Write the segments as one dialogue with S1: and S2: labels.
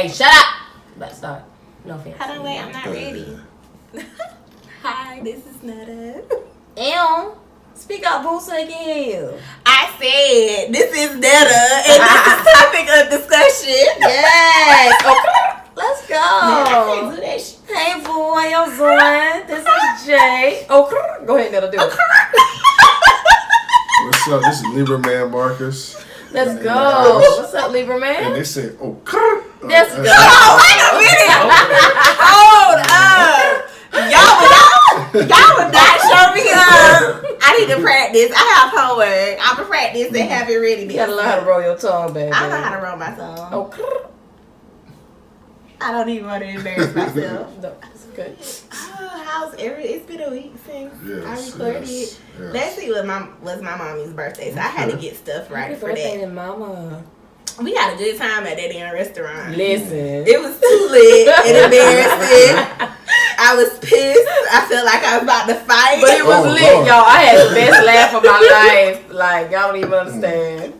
S1: Hey, shut up. Let's start. No offense.
S2: Hold on, wait, I'm not ready. Hi, this is Netta.
S1: Ew. Speak up, boo, so they can hear you.
S2: I said, this is Netta, and this is topic of discussion.
S1: Yes. Okay. Let's go.
S2: Man, I can't do that shit.
S1: Hey, boo, how you doing? This is Jay. Okay. Go ahead, Netta, do it.
S3: What's up? This is Libra Man Marcus.
S1: Let's go. What's up, Libra
S3: And
S1: man?
S3: they say,
S1: Let's go.
S2: Oh, wait a minute. Hold up. Y'all would not show me up. I need to practice. I have homework. I'm going to practice and have it ready.
S1: You gotta learn how to roll your tongue, baby.
S2: I know how to roll my tongue.
S1: Okay.
S2: I don't even want to embarrass myself.
S1: No, it's okay.
S2: It's been a week since
S3: Yes,
S2: I recorded.
S3: yes.
S2: Let's see what was my mommy's birthday, so I had to get stuff right
S1: Happy
S2: for
S1: birthday
S2: that.
S1: to mama.
S2: We had a good time at that damn restaurant.
S1: Listen.
S2: It was too lit and embarrassing. I was pissed. I felt like I was about to fight.
S1: But it was
S3: Oh,
S1: lit,
S3: Lord.
S1: y'all. I had the best laugh of my life. Like, y'all don't even understand.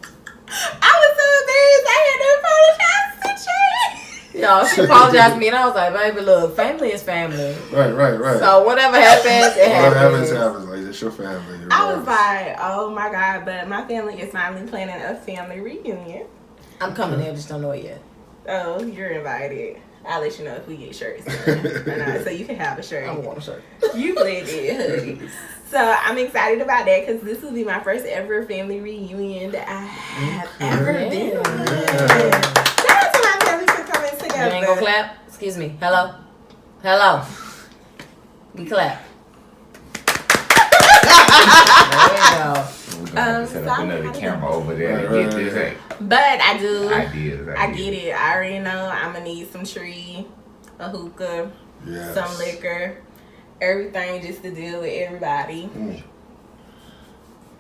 S2: I was so embarrassed. I had to apologize to Jay.
S1: Y'all, she apologized to me, and I was like, baby, look, family is family.
S3: Right.
S1: So whatever happens, it
S3: Whatever
S1: happens.
S3: happens. Like, it's your family. Your
S2: I was
S3: brothers.
S2: like, oh my God, but my family is finally planning a family reunion.
S1: I'm coming there, just don't know it yet.
S2: Oh, you're invited. I'll let you know if we get shirts or not, so you can have a shirt.
S1: I don't want a shirt.
S2: You blended hoodie. So I'm excited about that because this will be my first ever family reunion that I have ever been on.
S3: Yeah.
S2: Shout out to my family for coming
S1: You
S2: together.
S1: ain't gonna clap? Excuse me. Hello? Hello? We clap. There we go.
S4: We're gonna have to set up another camera over there to get this
S2: But I do.
S4: ideas.
S2: I get it. I already know I'm gonna need some tree, a hookah,
S3: Yes.
S2: some liquor, everything just to deal with everybody.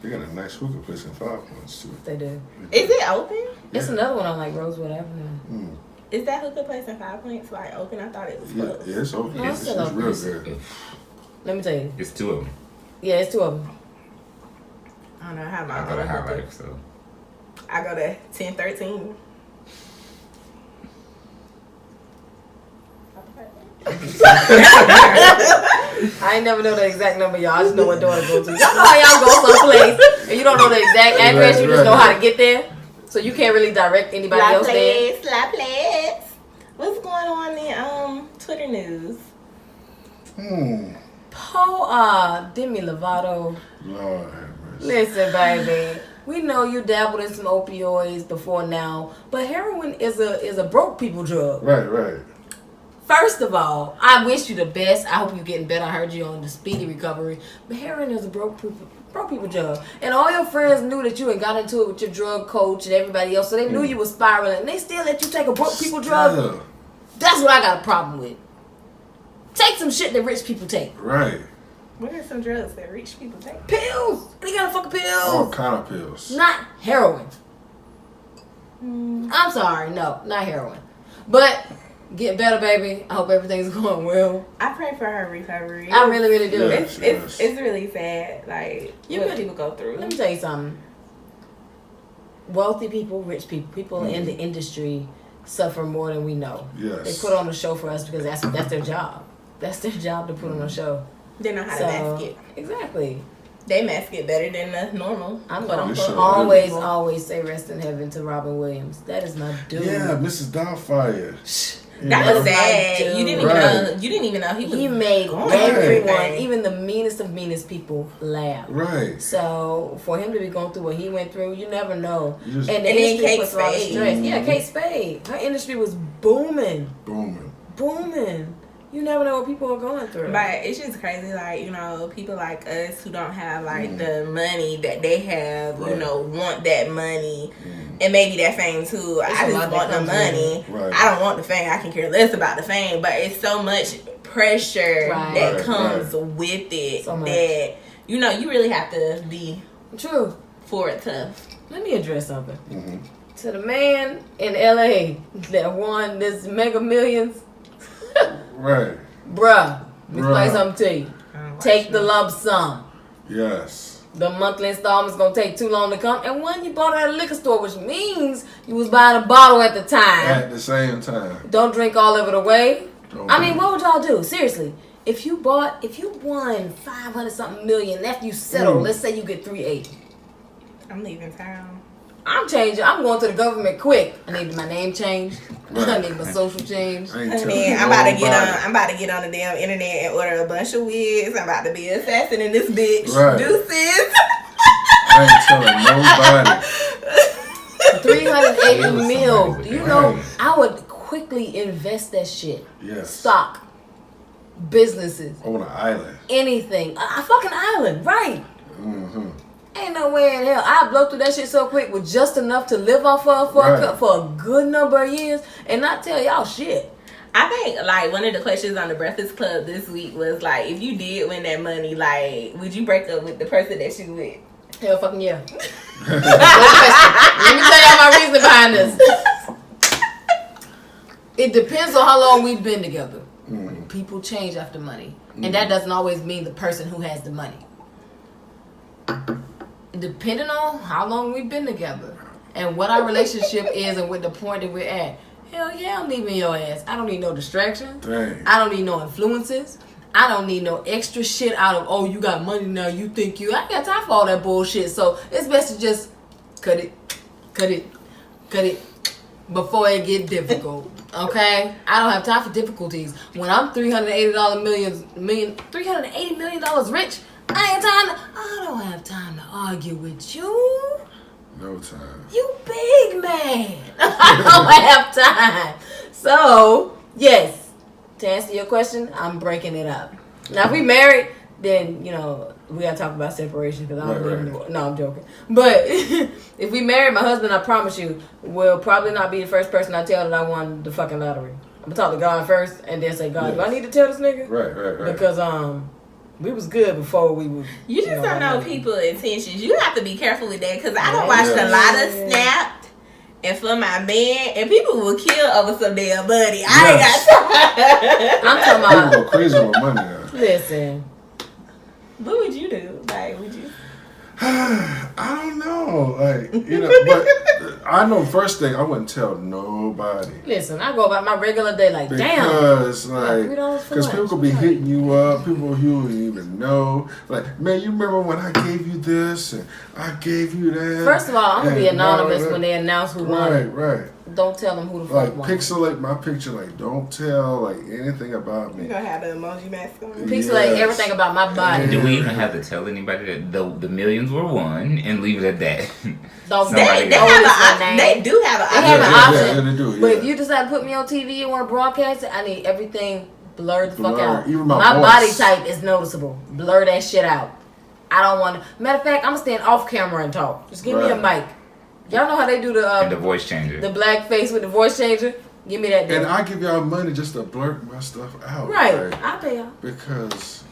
S3: They got a nice hookah place in 5 Points, too.
S1: They do.
S2: Is it open?
S1: It's another one on like Rosewood Avenue.
S2: Is that hookah place in 5 Points like open? I thought it was
S3: Yeah,
S2: closed.
S3: it's open.
S1: No, it's
S3: It's
S1: still open.
S3: real good.
S1: Let me tell you.
S4: It's two of them.
S1: Yeah, it's two of them.
S2: I don't know how my
S4: I go to
S2: own
S4: High
S2: hookah.
S4: Life, so.
S2: I go to 1013.
S1: I ain't never know the exact number, y'all. I just know what door to go to. Y'all know how y'all go someplace and you don't know the exact address. You just know how to get there. So you can't really direct anybody
S2: La
S1: else there.
S2: Place, La Place. What's going on in Twitter news?
S1: Demi Lovato.
S3: Lord have mercy.
S1: Listen, baby. We know you dabbled in some opioids before now, but heroin is a broke people drug.
S3: Right.
S1: First of all, I wish you the best. I hope you're getting better. I heard you on the speedy recovery. But heroin is a broke people drug. And all your friends knew that you had got into it with your drug coach and everybody else, so they knew you was spiraling. And they still let you take a broke people drug.
S3: Still.
S1: That's what I got a problem with. Take some shit that rich people take.
S3: Right.
S2: What are some drugs that rich people take?
S1: Pills. They got fucking pills.
S3: All kind of pills.
S1: Not heroin. I'm sorry. No, not heroin. But get better, baby. I hope everything's going well.
S2: I pray for her recovery.
S1: I really, really do.
S3: Yeah.
S2: It's really sad, like
S1: You
S2: what
S1: could-
S2: people go through.
S1: Let me tell you something. Wealthy people, rich people in the industry suffer more than we know.
S3: Yes.
S1: They put on a show for us because that's their job. That's their job to put on a show.
S2: They know how to mask it.
S1: Exactly.
S2: They mask it better than the normal.
S1: I'm
S2: quote,
S1: gonna
S3: Yes,
S2: unquote,
S3: sir.
S2: people.
S1: always say rest in heaven to Robin Williams. That is my dude.
S3: Yeah, Mrs. Doubtfire.
S2: That was
S1: That's
S2: sad.
S1: my
S2: You didn't
S1: dude.
S2: even
S3: Right.
S2: know. You didn't even know he was.
S1: He made
S2: going
S1: everyone,
S2: through everything.
S1: even the meanest of meanest people, laugh.
S3: Right.
S1: So for him to be going through what he went through, you never know.
S3: You just-
S1: And the
S2: And then
S1: industry
S2: Kate
S1: puts a lot of
S2: Spade.
S1: stress. Yeah, Kate Spade. Her industry was booming.
S3: Booming.
S1: You never know what people are going through.
S2: But it's just crazy, like, you know, people like us who don't have, like, the money that they have, you
S3: Right.
S2: know, want that money. And maybe that fame, too.
S1: It's
S2: I
S1: a lot
S2: just
S1: that
S2: want the
S1: comes with
S2: money.
S3: Right.
S2: I don't want the fame. I can care less about the fame. But it's so much pressure
S1: Right.
S2: that
S3: Right,
S2: comes with it
S1: So much.
S2: that, you know, you really have to be
S1: True.
S2: for it tough.
S1: Let me address something.
S3: Mm-hmm.
S1: To the man in LA that won this Mega Millions,
S3: Right.
S1: bruh, let me
S3: Bruh.
S1: explain something to you. Take the lump sum.
S3: Yes.
S1: The monthly installment's gonna take too long to come. And one, you bought it at a liquor store, which means you was buying a bottle at the time.
S3: At the same time.
S1: Don't drink all of it away.
S3: Don't
S1: I mean,
S3: do
S1: what would y'all do? Seriously. If you won 500 something million, after you settle, let's say you get 380.
S2: I'm leaving town.
S1: I'm changing. I'm going to the government quick. I need my name changed. I need my social changed.
S3: I ain't
S2: Honey,
S3: telling
S2: I'm about to
S3: nobody.
S2: get on. I'm about to get on the damn internet and order a bunch of wigs. I'm about to be an assassin in this bitch.
S3: Right.
S2: Deuces.
S3: I ain't telling nobody.
S1: 380 mil. Do you know?
S3: Right.
S1: I would quickly invest that shit.
S3: Yes.
S1: Stock, businesses,
S3: On an island.
S1: anything. A fucking island, right?
S3: Mm-hmm.
S1: Ain't no way in hell I blow through that shit so quick with just enough to live off of
S3: Right.
S1: for a good number of years and not tell y'all shit.
S2: I think like one of the questions on the Breakfast Club this week was like, if you did win that money, like, would you break up with the person that you with?
S1: Hell fucking yeah. Let me tell y'all my reason behind this. It depends on how long we've been together.
S3: Mm-hmm.
S1: People change after money. And that doesn't always mean the person who has the money. Depending on how long we've been together and what our relationship is and what the point that we're at. Hell yeah, I'm leaving your ass. I don't need no distractions.
S3: Dang.
S1: I don't need no influences. I don't need no extra shit out of, oh, you got money now, you think you. I ain't got time for all that bullshit. So it's best to just cut it before it get difficult. Okay? I don't have time for difficulties. When I'm $380 million rich, I don't have time to argue with you.
S3: No time.
S1: You big man. I don't have time. So, yes, to answer your question, I'm breaking it up. Now, if we married, then, you know, we got to talk about separation because I don't live anymore. No, I'm joking. But if we married, my husband, I promise you, will probably not be the first person I tell that I won the fucking lottery. I'm going to talk to God first and then say, God, do I need to tell this nigga?
S3: Right.
S1: Because, we was good before we were.
S2: You just don't know people's intentions. You have to be careful with that because I
S1: Yeah.
S2: don't watched a lot of Snapped and For My Man, and people will kill over some damn money. I ain't got time.
S1: I'm talking
S3: People
S1: about.
S3: go crazy with money now.
S1: Listen.
S2: What would you do? Like, would you?
S3: I don't know. Like, you know, but I know first thing, I wouldn't tell nobody.
S1: Listen, I go about my regular day like, damn.
S3: Because, like,
S1: $3 for
S3: because
S1: lunch.
S3: people could be hitting you up, people you don't even know. Like, man, you remember when I gave you this and I gave you that?
S1: First of all, I'm going to be
S3: and
S1: anonymous
S3: all that.
S1: when they announce who won.
S3: Right.
S1: Don't tell them who the
S3: Like,
S1: fuck won.
S3: pixelate my picture. Like, don't tell, like, anything about
S2: You
S3: me.
S2: gonna have the emoji mask on?
S1: Pixelate
S3: Yes.
S1: everything about my body.
S3: Yeah.
S4: Do we even have to tell anybody that the millions were won and leave it at that?
S1: Don't
S4: Somebody
S2: They
S4: got
S2: have
S1: always
S2: an
S1: my
S2: option.
S1: name.
S2: They do have an
S1: They
S2: option.
S1: have an option.
S3: Yeah, they do,
S1: But
S3: yeah.
S1: if you decide to put me on TV and want to broadcast it, I need everything blurred the fuck
S3: Blurred.
S1: out.
S3: Even my
S1: body
S3: voice.
S1: type is noticeable. Blur that shit out. I don't want to. Matter of fact, I'm going to stand off camera and talk. Just give me a
S3: Right.
S1: mic. Y'all know how they do
S4: And the
S1: the
S4: voice changer.
S1: black face with the voice changer? Give me that deal.
S3: And I give y'all money just to blurt my stuff out.
S1: Right.
S3: Like,
S1: I'll pay y'all.
S3: because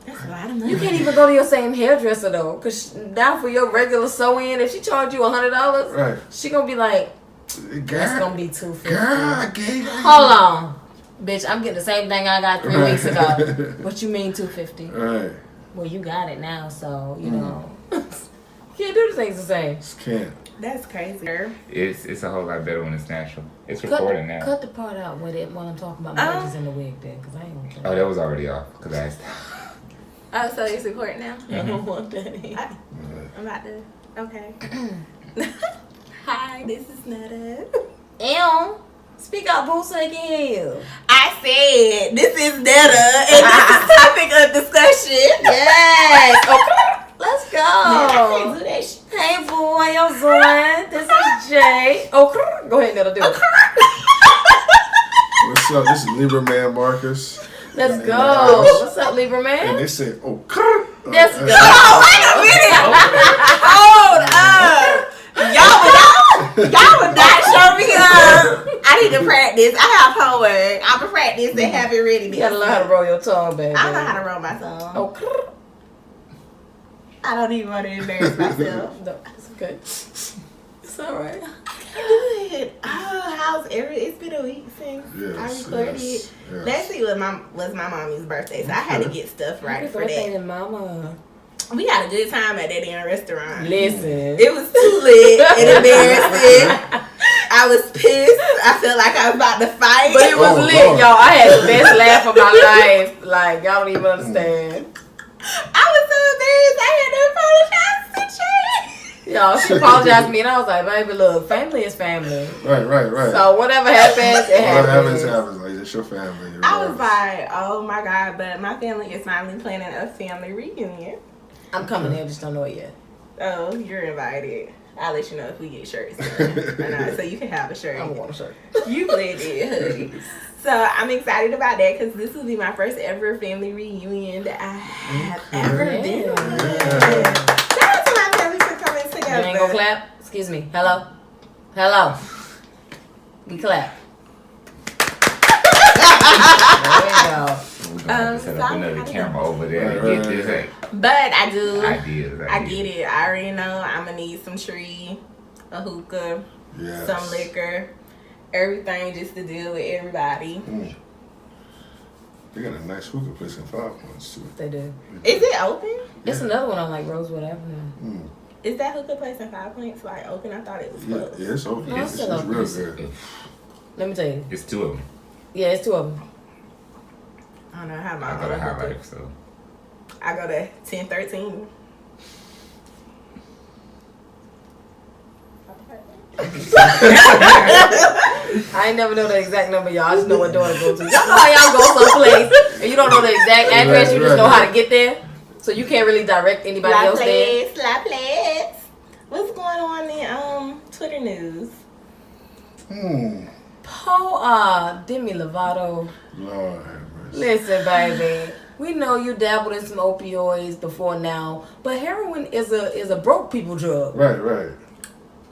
S2: That's a lot of money.
S1: You can't even go to your same hairdresser though, cause now for your regular sew-in, if she charge you $100,
S3: right.
S1: she gonna be like,
S3: Girl,
S1: that's gonna be $250.
S3: girl, I gave you.
S1: Hold on, bitch, I'm getting the same thing I got 3
S3: Right.
S1: weeks ago. What you mean $250?
S3: Right.
S1: Well, you got it now, so you know. You can't do the things the same.
S3: Just can't.
S2: That's crazy.
S4: It's a whole lot better when it's natural. It's recording now.
S1: Cut the part out when I'm talking about marriages in the wig then, cause I ain't gonna
S4: Oh, that was already off. Cause I asked.
S2: Oh, so it's recording now?
S1: I don't want that in.
S2: I'm about to. Okay. Hi, this is Netta.
S1: Ew. Speak up, boo, so they can hear you.
S2: I said this is Netta, and this is topic of discussion.
S1: Yes. Okay. Let's go.
S2: I can't do that shit.
S1: Hey, boo, how you doing? This is Jay. Oh, go ahead, Netta, do it.
S3: What's up? This is Libra Man Marcus.
S1: Let's go. What's up, Libra
S3: And
S1: man?
S3: they said, oh,
S1: Let's go.
S2: Oh, wait a minute. Hold up. Y'all would not show me up. I need to practice. I have homework. I'm going to practice and have it ready.
S1: You gotta learn how to roll your tongue, baby.
S2: I know how to roll my tongue.
S1: Oh,
S2: I don't even want to embarrass myself.
S1: no, it's okay. It's all right.
S2: Good. Oh, how's it's been a week since
S3: Yes,
S2: I recorded.
S3: yes.
S2: Last week was my mommy's birthday, so I had to get stuff right
S1: Happy
S2: for
S1: birthday
S2: that.
S1: to Mama.
S2: We had a good time at that damn restaurant.
S1: Listen.
S2: It was too lit and embarrassing. I was pissed. I felt like I was about to fight.
S1: But it was
S3: Oh,
S1: lit,
S3: Lord.
S1: y'all. I had the best laugh of my life. Like, y'all don't even understand.
S2: I was so embarrassed. I had to apologize to Trey.
S1: Y'all, she apologized to me, and I was like, baby, look, family is family.
S3: Right.
S1: So whatever happens, it happens.
S3: Whatever happens. Like, it's your family.
S2: I was like, oh my God, but my family is finally planning a family reunion.
S1: I'm coming there, just don't know it yet.
S2: Oh, you're invited. I'll let you know if we get shirts or not, so you can have a shirt.
S1: I'm going to shirt.
S2: You played it, hoodie. So I'm excited about that because this will be my first ever family reunion that I have ever been on.
S3: Yeah.
S2: Shout out to my family for coming
S1: You
S2: together.
S1: ain't gonna clap? Excuse me. Hello? We clap. There we go.
S4: We're gonna set up another camera over there to get this
S2: But I do.
S4: ideas.
S2: I get it. I already know I'm gonna need some tree, a hookah,
S3: Yes.
S2: some liquor, everything just to deal with everybody.
S3: They got a nice hookah place in 5 Points too.
S1: They do.
S2: Is it open?
S1: It's another one on like Rosewood Avenue.
S2: Is that hookah place in 5 Points like open? I thought it was
S3: Yeah,
S2: closed.
S3: it's open.
S1: No,
S3: It's
S1: it's still open.
S3: real good.
S1: Let me tell you.
S4: It's two of them.
S1: Yeah, it's 2 of them.
S2: I don't know how my
S4: I go to High Life, so.
S2: I go to 1013.
S1: I ain't never know the exact number, y'all. I just know what door to go to. Y'all know how y'all go someplace and you don't know the exact address. You just know how to get there. So you can't really direct anybody
S2: La
S1: else there.
S2: Place, La Place. What's going on in Twitter news?
S1: Demi Lovato.
S3: Lord have mercy.
S1: Listen, baby. We know you dabbled in some opioids before now, but heroin is a broke people drug.
S3: Right.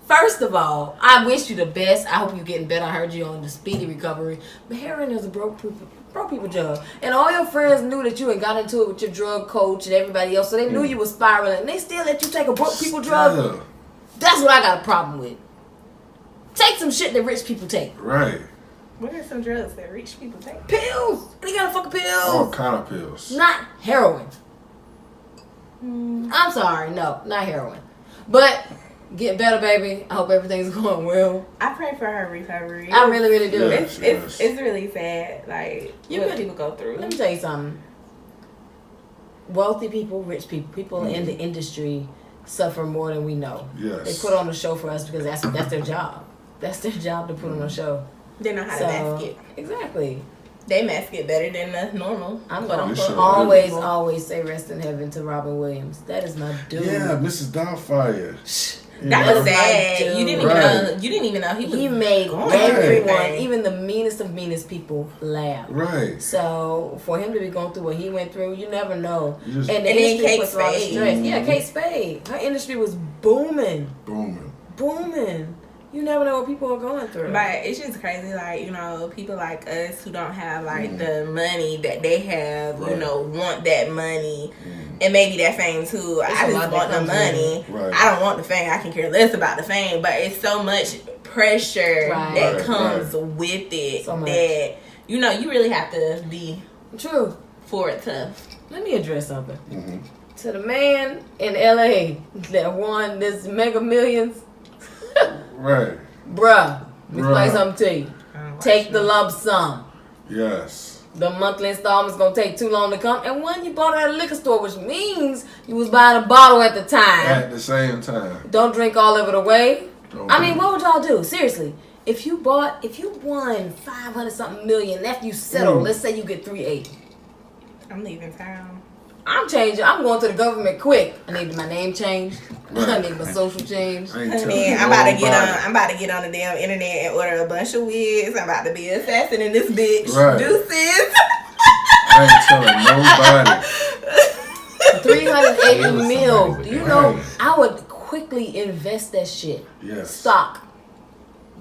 S1: First of all, I wish you the best. I hope you're getting better. I heard you on the speedy recovery. But heroin is a broke people drug. And all your friends knew that you had got into it with your drug coach and everybody else, so they knew you were spiraling. And they still let you take a broke people drug.
S3: Yeah.
S1: That's what I got a problem with. Take some shit that rich people take.
S3: Right.
S2: What are some drugs that rich people take?
S1: Pills. They got fucking pills.
S3: All kind of pills.
S1: Not heroin. I'm sorry. No, not heroin. But get better, baby. I hope everything's going well.
S2: I pray for her recovery.
S1: I really, really do.
S3: Yeah.
S2: It's really sad, like what people go through.
S1: Let me tell you something. Wealthy people, rich people, people in the industry suffer more than we know.
S3: Yes.
S1: They put on a show for us because that's their job. That's their job to put on a show.
S2: They know how to mask it.
S1: Exactly.
S2: They mask it better than the normal.
S1: I'm
S2: quote
S1: gonna
S2: unquote,
S3: sure
S1: always,
S2: people.
S1: always say rest in heaven to Robin Williams. That is my dude.
S3: Yeah, Mrs. Doubtfire.
S2: That
S1: That's
S2: was
S1: my
S2: sad.
S1: dude.
S2: You didn't even
S3: Right.
S2: know. You didn't even know he was.
S1: He made
S2: going
S1: everyone,
S2: through
S1: even the meanest of meanest people, laugh.
S3: Right.
S1: So for him to be going through what he went through, you never know.
S3: You just-
S1: And the
S2: And then
S1: industry
S2: Kate
S1: puts a lot of
S2: Spade.
S1: stress. Yeah, Kate Spade. Her industry was booming.
S3: Booming.
S1: You never know what people are going through.
S2: But it's just crazy, like, you know, people like us who don't have, like, the money that they have, you
S3: Right.
S2: know, want that money and maybe that fame, too.
S1: It's
S2: I
S1: a
S2: just
S1: lot
S2: want
S1: that
S2: the
S1: comes
S2: money.
S3: Right.
S2: I don't want the fame. I can care less about the fame, but it's so much pressure
S1: Right.
S2: that
S3: Right,
S2: comes with it
S1: So much.
S2: that, you know, you really have to be
S1: True.
S2: for it tough.
S1: Let me address something.
S3: Mm-hmm.
S1: To the man in LA that won this Mega Millions,
S3: Right.
S1: bruh, let me explain
S3: Bruh.
S1: something to you. Take the lump sum.
S3: Yes.
S1: The monthly installment's gonna take too long to come. And one, you bought it at a liquor store, which means you was buying a bottle at the time.
S3: At the same time.
S1: Don't drink all of it away.
S3: Don't
S1: I
S3: do
S1: mean,
S3: it.
S1: what would y'all do? Seriously. If you won 500 something million, after you settle, let's say you get 380.
S2: I'm leaving town.
S1: I'm changing. I'm going to the government quick. I need my name changed. I
S3: Right.
S1: need my social changed.
S3: I ain't
S2: I
S3: telling
S2: mean, I'm about to get
S3: nobody.
S2: on. I'm about to get on the damn internet and order a bunch of wigs. I'm about to be an assassin in this bitch.
S3: Right.
S2: Deuces.
S3: I ain't telling nobody.
S1: 380
S4: Yeah,
S1: mil.
S4: somebody
S1: Do you
S4: with
S1: know?
S3: that.
S1: I would quickly invest that shit.
S3: Yes.
S1: Stock,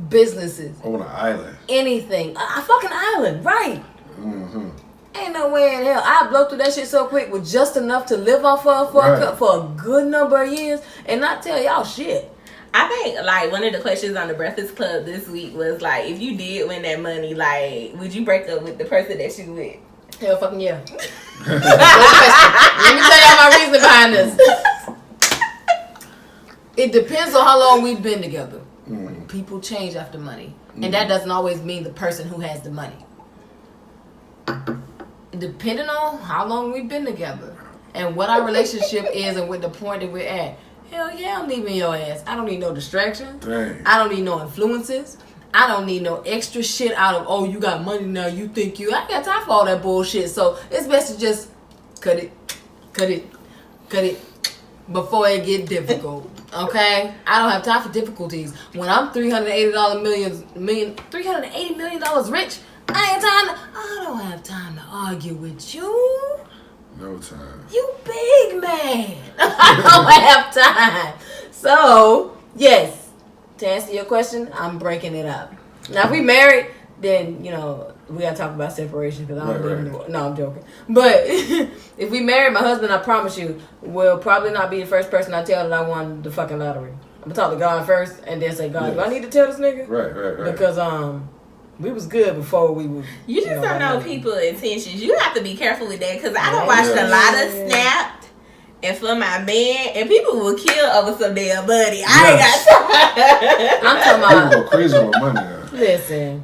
S1: businesses,
S3: On an island.
S1: anything. A fucking island, right?
S3: Mm-hmm.
S1: Ain't no way in hell I blow through that shit so quick with just enough to live off of
S3: Right.
S1: for a good number of years and not tell y'all shit.
S2: I think like one of the questions on the Breakfast Club this week was like, if you did win that money, like, would you break up with the person that you with?
S1: Hell fucking yeah. Let me tell y'all my reason behind this. It depends on how long we've been together. People change after money. And that doesn't always mean the person who has the money. Depending on how long we've been together and what our relationship is and what the point that we're at. Hell yeah, I'm leaving your ass. I don't need no distraction.
S3: Dang.
S1: I don't need no influences. I don't need no extra shit out of, oh, you got money now, you think you... I ain't got time for all that bullshit. So it's best to just cut it before it get difficult. Okay? I don't have time for difficulties. When I'm $380 million rich, I don't have time to argue with you.
S3: No time.
S1: You big man. I don't have time. So, yes. To answer your question, I'm breaking it up. Now, if we married, then, you know, we got to talk about separation because I don't live anymore. No, I'm joking. But if we married, my husband, I promise you, will probably not be the first person I tell that I won the fucking lottery. I'm going to talk to God first and then say, God, do I need to tell this nigga?
S3: Right.
S1: Because, we was good before we were...
S2: You just don't know people's intentions. You have to be careful with that because I done watched a lot of Snapped and for my man, and people will kill over some damn money. I ain't got time.
S1: I'm talking about...
S3: People go crazy with money now.
S1: Listen.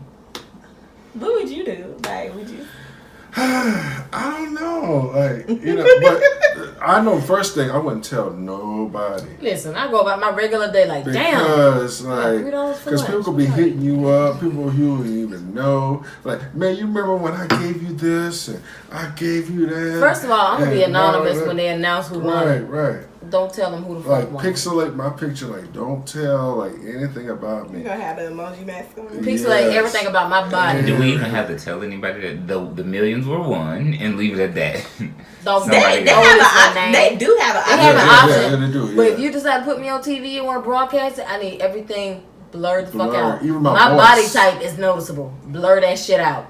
S2: What would you do? Like, would you?
S3: I don't know. Like, you know, but I know first thing, I wouldn't tell nobody.
S1: Listen, I go about my regular day like, damn.
S3: Because, like,
S1: $3 for
S3: because
S1: lunch.
S3: people could be hitting you up, people you wouldn't even know. Like, man, you remember when I gave you this and I gave you that?
S1: First of all, I'm going to be
S3: and
S1: anonymous
S3: all
S1: when they announce who won.
S3: Right.
S1: Don't tell them who the fuck
S3: Like,
S1: won.
S3: pixelate my picture. Like, don't tell, like, anything about
S2: You
S3: me.
S2: gonna have the emoji mask on?
S1: Pixelate
S3: Yes.
S1: everything about my body.
S4: Do we even have to tell anybody that the millions were won and leave it at that?
S1: Don't
S4: Somebody
S2: They
S1: don't
S2: have
S1: list my
S2: an
S1: name.
S2: They do have an
S1: They have an
S2: option.
S1: option.
S3: they do.
S1: But
S3: Yeah.
S1: if you decide to put me on TV and want to broadcast it, I need everything blurred the fuck
S3: Blurred.
S1: out.
S3: Even my
S1: body
S3: voice.
S1: type is noticeable. Blur that shit out.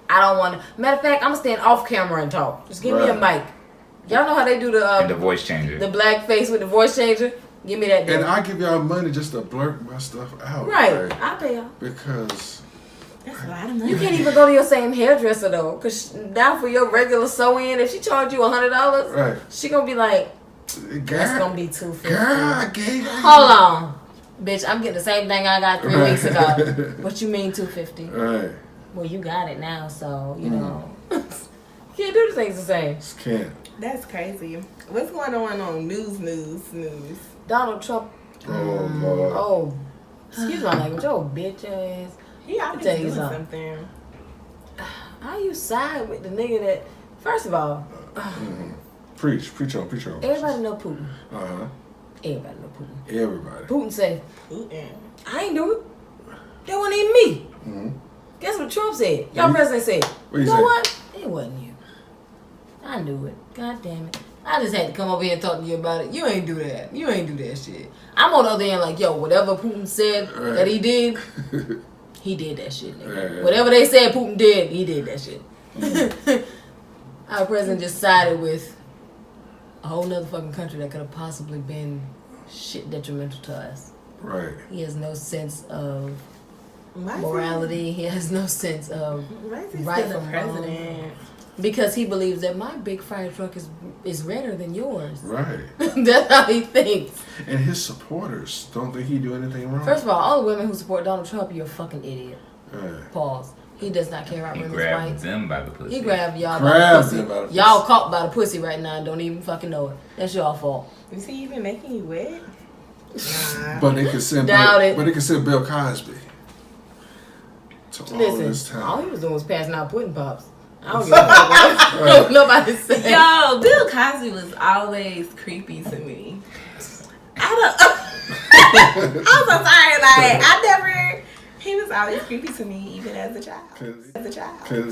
S1: I don't want to. Matter of fact, I'm going to stand off camera and talk. Just give me a
S3: Right.
S1: mic. Y'all know how they do
S4: And the
S1: the
S4: voice changer.
S1: black face with the voice changer? Give me that
S3: And
S1: deal.
S3: I give y'all money just to blurt my stuff out.
S1: Right.
S3: Like,
S1: I'll pay y'all.
S3: because
S2: That's a lot of money.
S1: You can't even go to your same hairdresser though, cause now for your regular sew-in, if she charge you $100,
S3: right.
S1: she gonna be like,
S3: Girl,
S1: that's gonna be $250.
S3: girl, I gave you.
S1: Hold on, bitch, I'm getting the same thing I got 3
S3: Right.
S1: weeks ago. What you mean $250?
S3: Right.
S1: Well, you got it now, so you know. You can't do the things the same.
S3: Just can't.
S2: That's crazy. What's going on news?
S1: Donald Trump.
S3: Oh, Lord.
S1: Oh, excuse my language. Oh, bitch ass.
S2: He always
S1: tell you
S2: doing
S1: something.
S2: something.
S1: How you side with the nigga that? First of all,
S3: Preach on.
S1: everybody know Putin.
S3: Uh-huh.
S1: Everybody know Putin.
S3: Everybody.
S1: Putin say,
S2: Putin.
S1: I ain't do it. That wasn't even me.
S3: Mm-hmm.
S1: Guess what Trump said? Y'all president said,
S3: What
S1: you
S3: he
S1: know
S3: say?
S1: what? It wasn't you. I knew it. God damn it. I just had to come over here and talk to you about it. You ain't do that. You ain't do that shit. I'm on the other end like, yo, whatever Putin said that he did, he did that shit, nigga.
S3: Right.
S1: Whatever they said Putin did, he did that shit. Our president just sided with a whole nother fucking country that could have possibly been shit detrimental to us.
S3: Right.
S1: He has no sense of
S2: Why is
S1: morality. He has no sense of
S2: Why is he
S1: right
S2: still the
S1: from
S2: president?
S1: because he believes that my big fire truck is redder than yours.
S3: Right.
S1: That's how he thinks.
S3: And his supporters don't think he do anything wrong.
S1: First of all the women who support Donald Trump, you're a fucking idiot.
S3: Right.
S1: Pause. He does not care about
S4: He
S1: women's
S4: grabbed
S1: rights.
S4: them by the pussy.
S1: He grabbed y'all
S3: Grabbed
S1: by
S3: them
S1: the
S3: by the
S1: pussy. Y'all
S3: pussy.
S1: caught by the pussy right now and don't even fucking know it. That's your fault.
S2: Is he even making you wet? Nah.
S3: But they could send
S1: Doubt
S3: Bill,
S1: it.
S3: but they could send Bill Cosby to all this
S1: Listen, all
S3: time.
S1: he was doing was passing out pudding pops. I don't give a fuck what nobody said.
S2: Yo, Bill Cosby was always creepy to me. I'm so sorry. Like I never. He was always creepy to me, even as a child.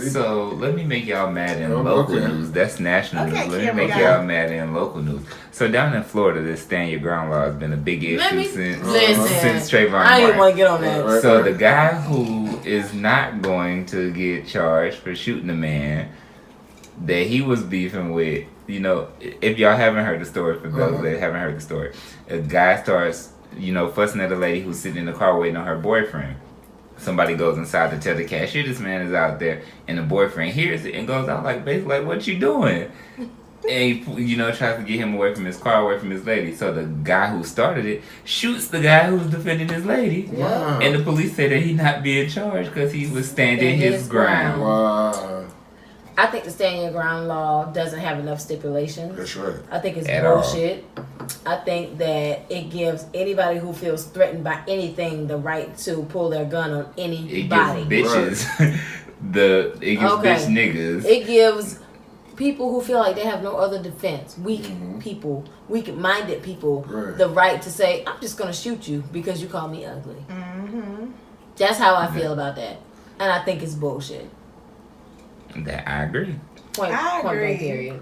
S4: So let me make y'all mad in
S3: Oh,
S4: local
S3: okay.
S4: news. That's national
S2: Okay,
S4: news. Let me
S2: Cameron,
S4: make
S2: go.
S4: y'all mad in local news. So down in Florida, this stand your ground law has been a big
S1: Let
S4: issue
S1: me
S4: since Trayvon
S1: I didn't
S4: Martin.
S1: want to get on that.
S3: Right.
S4: So the guy who is not going to get charged for shooting a man that he was beefing with, you know, if y'all haven't heard the story, for those that haven't heard the story, a guy starts, you know, fussing at a lady who's sitting in the car waiting on her boyfriend. somebody goes inside to tell the cashier this man is out there, and the boyfriend hears it and goes out like basically like, what you doing? And he, tries to get him away from his car, away from his lady. So the guy who started it shoots the guy who's defending his lady.
S3: Wow.
S4: And the police say that he not being charged because he was standing his ground.
S3: Wow.
S1: I think the stand your ground law doesn't have enough stipulations.
S3: That's right.
S1: I think it's
S4: At all.
S1: bullshit. I think that it gives anybody who feels threatened by anything the right to pull their gun on
S4: It
S1: anybody.
S4: gives bitches it gives
S1: Okay.
S4: bitch niggas.
S1: It gives people who feel like they have no other defense, weak people, weak-minded people,
S3: Right.
S1: the right to say, I'm just going to shoot you because you call me ugly.
S2: Mm-hmm.
S1: That's how I feel about that. And I think it's bullshit.
S4: That I agree.
S1: Point
S2: I
S1: blank
S2: agree.
S1: period.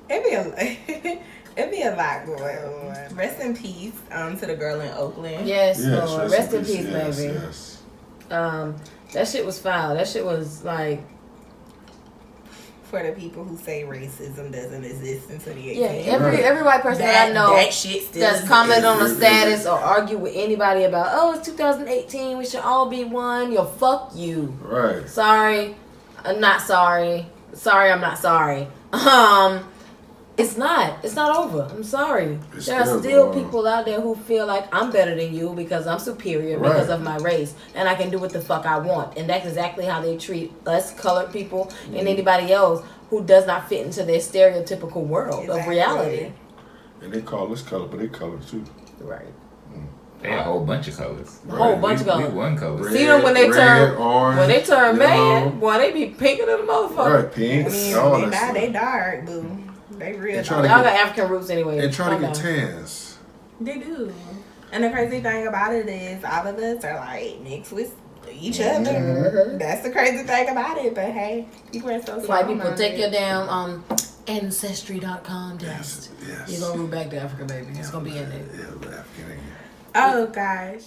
S2: It'd be a lot going on. Rest in peace to the girl in Oakland.
S1: Yes,
S3: Yes,
S1: Lord. Rest in peace,
S3: yes,
S1: baby.
S3: Yes.
S1: That shit was foul. That shit was like,
S2: For the people who say racism doesn't exist in 2018.
S1: yeah, every white person that I know
S2: that shit still
S1: that's
S2: exists.
S1: comment on a status or argue with anybody about, oh, it's 2018, we should all be one. Yo, fuck you.
S3: Right.
S1: Sorry, I'm not sorry. Sorry, I'm not sorry. It's not over. I'm sorry.
S3: It's
S1: There are
S3: still
S1: still
S3: going on.
S1: people out there who feel like I'm better than you because I'm superior
S3: Right.
S1: because of my race and I can do what the fuck I want. And that's exactly how they treat us colored people
S3: Mm-hmm.
S1: and anybody else who does not fit into their stereotypical world of
S2: Exactly.
S1: reality.
S3: And they call us color, but they color too.
S1: Right.
S4: They had a whole bunch of colors.
S1: A whole
S3: Right.
S1: bunch of colors.
S4: We one color.
S3: Red,
S1: See them when they
S3: red,
S1: turn
S3: orange,
S1: when they turn
S3: yellow.
S1: mad, boy, they be pinker than a motherfucker.
S3: Right, pink,
S2: I mean,
S3: all
S2: they,
S3: that
S2: not, they
S3: stuff.
S2: dark, boo. They real
S3: They
S2: dark.
S3: tryna
S1: Y'all got African roots anyway.
S3: And trying to
S1: Calm
S3: get
S1: down.
S3: tans.
S2: They do. And the crazy thing about it is all of us are like mixed with each other.
S3: Mhm.
S2: That's the crazy thing about it. But hey, people are so
S1: White people,
S2: smart.
S1: take your damn ancestry.com test.
S3: Yes.
S1: You're gonna move back to Africa, baby. It's gonna be in there.
S3: Yeah, but African.
S2: Oh gosh.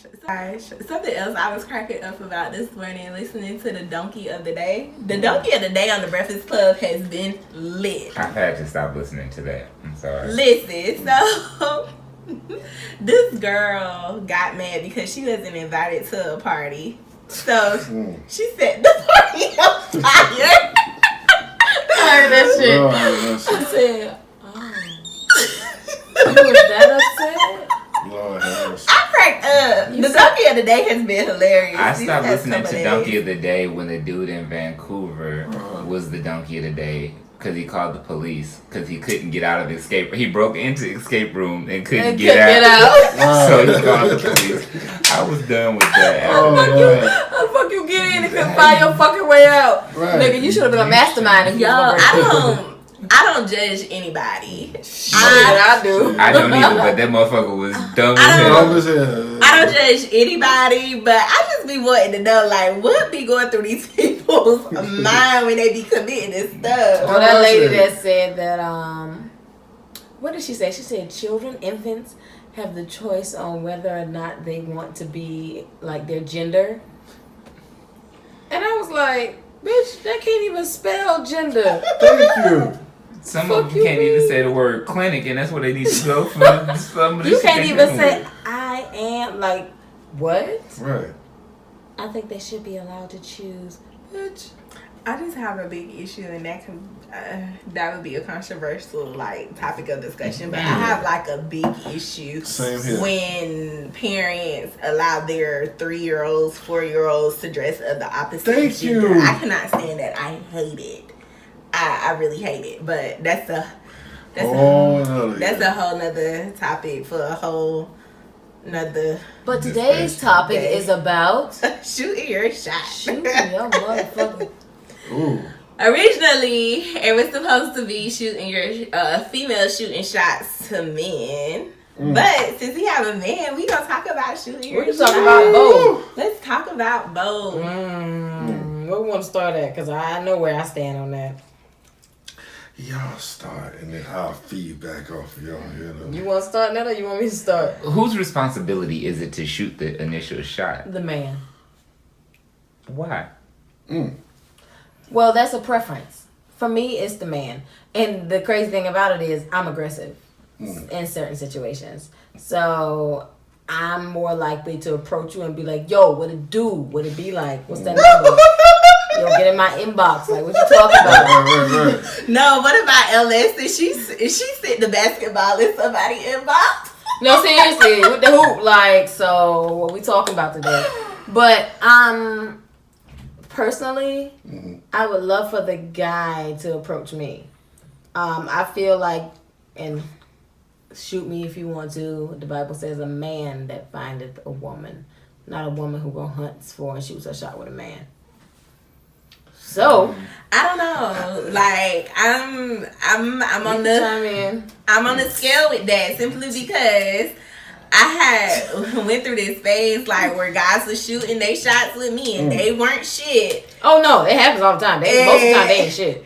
S2: Something else I was cracking up about this morning listening to the donkey of the day. The donkey of the day on the Breakfast Club has been lit.
S4: I've had to stop listening to that. I'm sorry.
S2: Listen, so this girl got mad because she wasn't invited to a party. So she set the party on fire.
S1: I heard that shit.
S3: Oh, that's,
S1: I said, oh. You was that upset?
S3: Lord have mercy.
S2: I cracked up. The donkey of the day has been hilarious.
S4: I
S2: These
S4: stopped
S2: past
S4: listening
S2: couple
S4: to Donkey
S2: days.
S4: of the Day when the dude in Vancouver was the Donkey of the Day because he called the police because he couldn't get out of the escape. He broke into escape room and couldn't
S1: And
S4: get
S1: couldn't
S4: out.
S1: get out.
S4: So he called the police. I was done with that.
S3: Oh,
S1: Fuck you.
S3: Lord.
S1: How the fuck you get in and couldn't find your fucking way out?
S3: Right.
S1: Nigga, you should have been a mastermind if you
S2: Yo,
S1: was gonna break
S2: I don't judge anybody.
S1: I do.
S4: I don't either, but that motherfucker was dumb
S2: I
S4: as
S2: don't-
S4: hell.
S3: Dumb as hell.
S2: I don't judge anybody, but I just be wanting to know, like, what be going through these people's mind when they be committing this stuff.
S1: Well, that lady that said that, what did she say? She said children, infants, have the choice on whether or not they want to be, like, their gender. And I was like, bitch, that can't even spell gender.
S3: Thank you.
S4: Some
S1: Fuck
S4: of them
S1: you,
S4: can't even
S1: man.
S4: say the word clinic, and that's where they need to go for some of this
S1: You
S4: shit
S1: can't
S4: they
S1: even
S4: doing.
S1: say, I am, like, what?
S3: Right.
S1: I think they should be allowed to choose. Bitch.
S2: I just have a big issue, and that would be a controversial like topic of discussion. But I have like a big issue
S3: Same here.
S2: when parents allow their 3-year-olds, 4-year-olds to dress of the opposite
S3: Thank
S2: gender.
S3: you.
S2: I cannot stand that. I hate it. I really hate it. But that's a whole nother topic for a whole nother
S1: But today's topic
S2: day.
S1: is about
S2: shooting your shot.
S1: shooting your motherfucking.
S3: Ooh.
S2: Originally, it was supposed to be shooting your female shooting shots to men. But since we have a man, we gonna talk about shooting your
S1: We can
S2: shot.
S1: talk about both.
S2: Let's talk about both.
S1: Where we want to start at? Because I know where I stand on that.
S3: Y'all start, and then I'll feedback off of y'all. You know.
S1: You want to start that or you want me to start?
S4: Whose responsibility is it to shoot the initial shot?
S1: The man.
S4: Why?
S1: Well, that's a preference. For me, it's the man. And the crazy thing about it is I'm aggressive in certain situations. So I'm more likely to approach you and be like, yo, what it do? What it be like? What's that number? Yo, get in my inbox. Like, what you talking about?
S3: Right.
S2: No, what about LS? Is she sit the basketball in somebody's inbox?
S1: No, seriously, with the hoop. Like, so what we talking about today? But personally, I would love for the guy to approach me. I feel like, and shoot me if you want to, the Bible says a man that findeth a woman, not a woman who go hunts for and shoots her shot with a man. So
S2: I don't know. Like I'm on the
S1: chime in.
S2: I'm on the scale with that simply because I had went through this phase like where guys were shooting they shots with me and they weren't shit.
S1: Oh no, it happens all the time. Most of the time they ain't shit.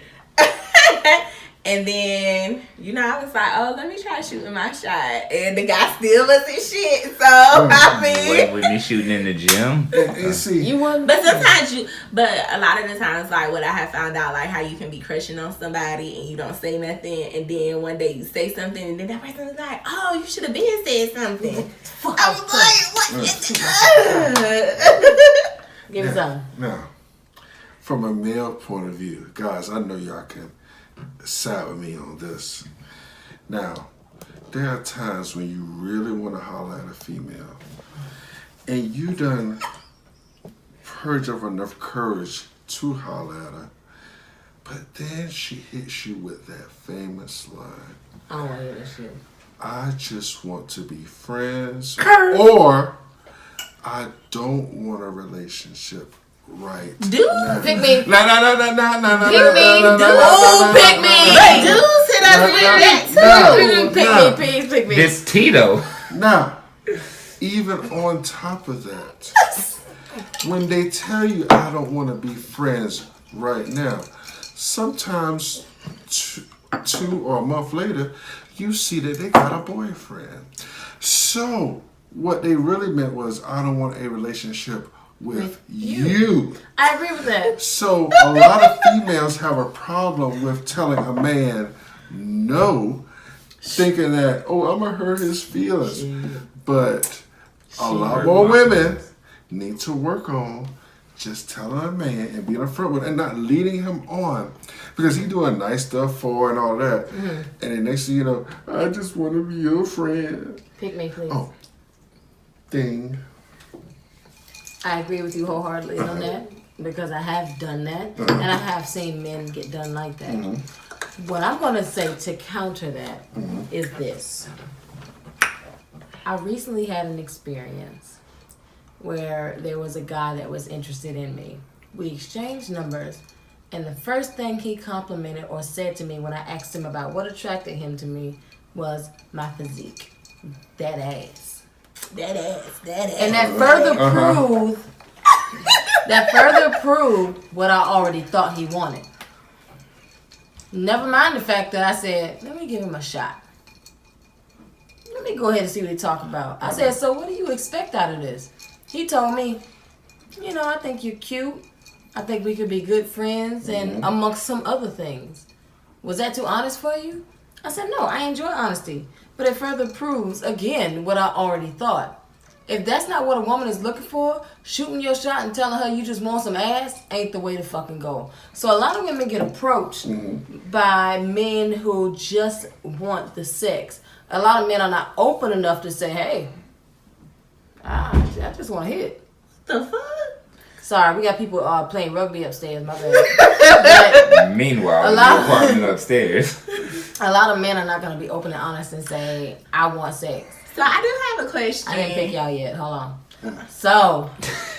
S2: And then, I was like, oh, let me try shooting my shot. And the guy still wasn't shit. So, I mean.
S4: With me shooting in the gym?
S3: And see,
S1: You wouldn't.
S2: But sometimes but a lot of the times, like, what I have found out, like, how you can be crushing on somebody and you don't say nothing. And then one day you say something and then that person is like, oh, you should have been said something. I was like, what?
S1: Give me some.
S3: now, from a male point of view, guys, I know y'all can side with me on this. Now, there are times when you really want to holler at a female and you done purge up enough courage to holler at her, but then she hits you with that famous line,
S1: I don't want to hear that shit.
S3: I just want to be friends, or I don't want a relationship right
S2: Dude,
S3: now.
S1: Pick me.
S3: No.
S1: Pick me. Pick me.
S2: But dudes hit us with that too.
S1: Pick me, please. Pick me.
S4: This Tito.
S3: Now, even on top of that, when they tell you I don't want to be friends right now, sometimes two or a month later, you see that they got a boyfriend. So what they really meant was I don't want a relationship with you.
S1: I agree with that.
S3: So a lot of females have a problem with telling a man no, thinking that, oh, I'm gonna hurt his feelings. But a lot more women need to work on just telling a man and being upfront with and not leading him on because he doing nice stuff for and all that. And then next thing you know, I just want to be your friend.
S1: Pick me, please.
S3: Oh, ding.
S1: I agree with you wholeheartedly on that because I have done that and I have seen men get done like that. What I'm going to say to counter that is this. I recently had an experience where there was a guy that was interested in me. We exchanged numbers, and the first thing he complimented or said to me when I asked him about what attracted him to me was my physique. That ass.
S2: That ass.
S1: And that further proved what I already thought he wanted. Never mind the fact that I said, let me give him a shot. Let me go ahead and see what he talk about. I said, so what do you expect out of this? He told me, I think you're cute. I think we could be good friends and amongst some other things. Was that too honest for you? I said, no, I enjoy honesty. But it further proves, again, what I already thought. If that's not what a woman is looking for, shooting your shot and telling her you just want some ass ain't the way to fucking go. So a lot of women get approached by men who just want the sex. A lot of men are not open enough to say, hey, I just want to hit.
S2: The fuck?
S1: Sorry, we got people playing rugby upstairs, my bad.
S4: Meanwhile, in the apartment upstairs.
S1: A lot of men are not going to be open and honest and say, I want sex.
S2: So I do have a question.
S1: I didn't pick y'all yet. Hold on. So,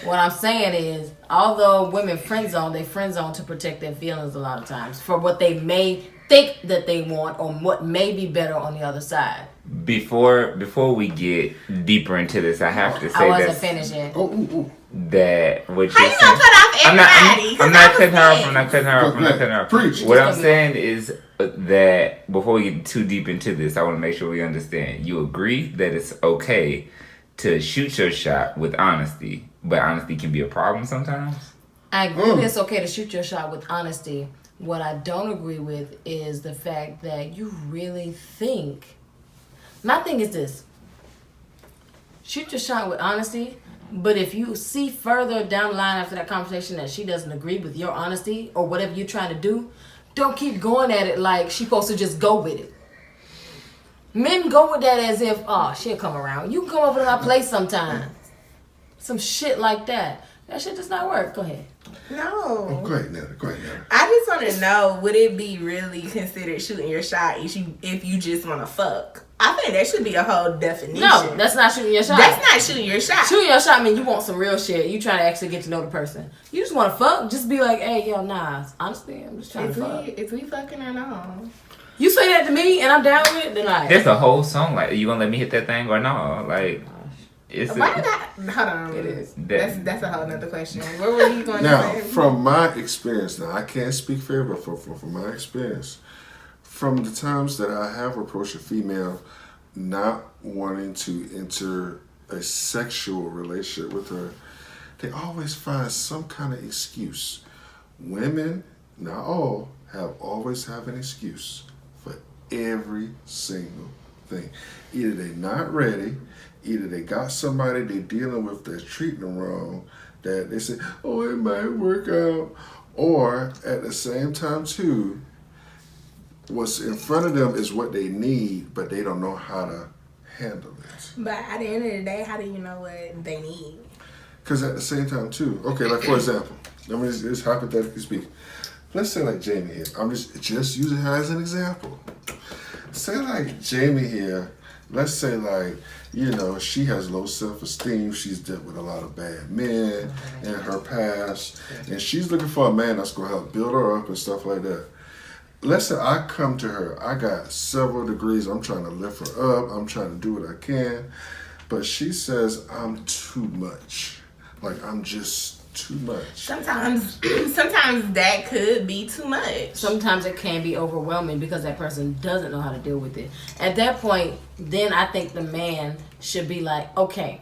S1: what I'm saying is, although women friend zone, they friend zone to protect their feelings a lot of times for what they may think that they want or what may be better on the other side.
S4: Before we get deeper into this, I have to say
S1: I wasn't finishing.
S4: that what
S2: How
S4: you're
S2: you gonna cut off everybody?
S4: I'm not cutting her off.
S3: Preach.
S4: What I'm saying is that before we get too deep into this, I want to make sure we understand. You agree that it's okay to shoot your shot with honesty, but honesty can be a problem sometimes?
S1: I agree that it's okay to shoot your shot with honesty. What I don't agree with is the fact that you really think. My thing is this. shoot your shot with honesty. But if you see further down the line after that conversation that she doesn't agree with your honesty or whatever you're trying to do, don't keep going at it like she's supposed to just go with it. Men go with that as if, oh, she'll come around. You can come over to my place sometime. Some shit like that. That shit does not work. Go ahead.
S2: No.
S3: Oh, go ahead, Nana. Go ahead, Nana.
S2: I just want to know, would it be really considered shooting your shot if you just want to fuck? I think that should be a whole definition.
S1: No, that's not shooting your shot.
S2: That's not shooting your shot.
S1: Shooting your shot mean you want some real shit. You trying to actually get to know the person. You just want to fuck. Just be like, hey, yo, nah. Honestly, I'm just trying to fuck.
S2: Is we fucking or no?
S1: You say that to me and I'm down with it, then
S4: There's a whole song like, you gonna let me hit that thing or no? Like, it's
S2: Why did I? Hold on.
S1: It is.
S2: That's a whole nother question. What were you going
S3: Now,
S2: to say?
S3: from my experience, now I can't speak for everybody, but from my experience, from the times that I have approached a female not wanting to enter a sexual relationship with her, they always find some kind of excuse. Women, not all, always have an excuse for every single thing. Either they're not ready, either they got somebody they're dealing with that's treating them wrong, that they say, oh, it might work out, or at the same time too, what's in front of them is what they need, but they don't know how to handle it.
S2: But at the end of the day, how do you know what they need?
S3: Because at the same time too, okay, like for example, I mean, it's hypothetically speaking. Let's say like Jamie here. I'm just using her as an example. Say like Jamie here. Let's say like, you know, she has low self-esteem. She's dealt with a lot of bad men in her past, and she's looking for a man that's gonna help build her up and stuff like that. Let's say I come to her. I got several degrees. I'm trying to lift her up. I'm trying to do what I can, but she says I'm too much. Like I'm just too much.
S2: Sometimes that could be too much.
S1: sometimes it can be overwhelming because that person doesn't know how to deal with it. At that point, then I think the man should be like, okay,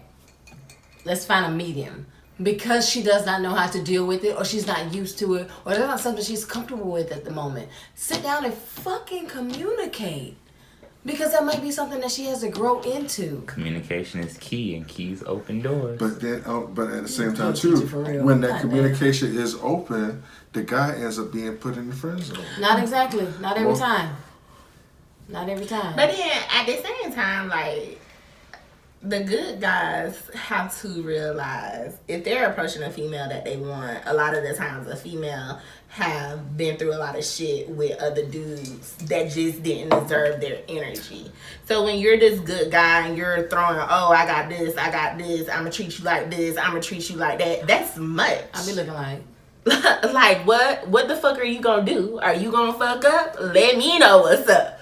S1: let's find a medium. Because she does not know how to deal with it, or she's not used to it, or that's not something she's comfortable with at the moment. Sit down and fucking communicate. Because that might be something that she has to grow into.
S4: Communication is key, and keys open doors.
S3: But then, but at the same time
S1: Teach
S3: too,
S1: it for real.
S3: when that
S1: Goddamn.
S3: communication is open, the guy ends up being put in the friend zone.
S1: Not exactly. Not every
S3: Well-
S1: time. Not every time.
S2: But then at the same time, like, the good guys have to realize if they're approaching a female that they want, a lot of the times a female have been through a lot of shit with other dudes that just didn't deserve their energy. So when you're this good guy and you're throwing, oh, I got this, I'm gonna treat you like this, I'm gonna treat you like that, that's much.
S1: I be looking like,
S2: like, what the fuck are you gonna do? Are you gonna fuck up? Let me know what's up.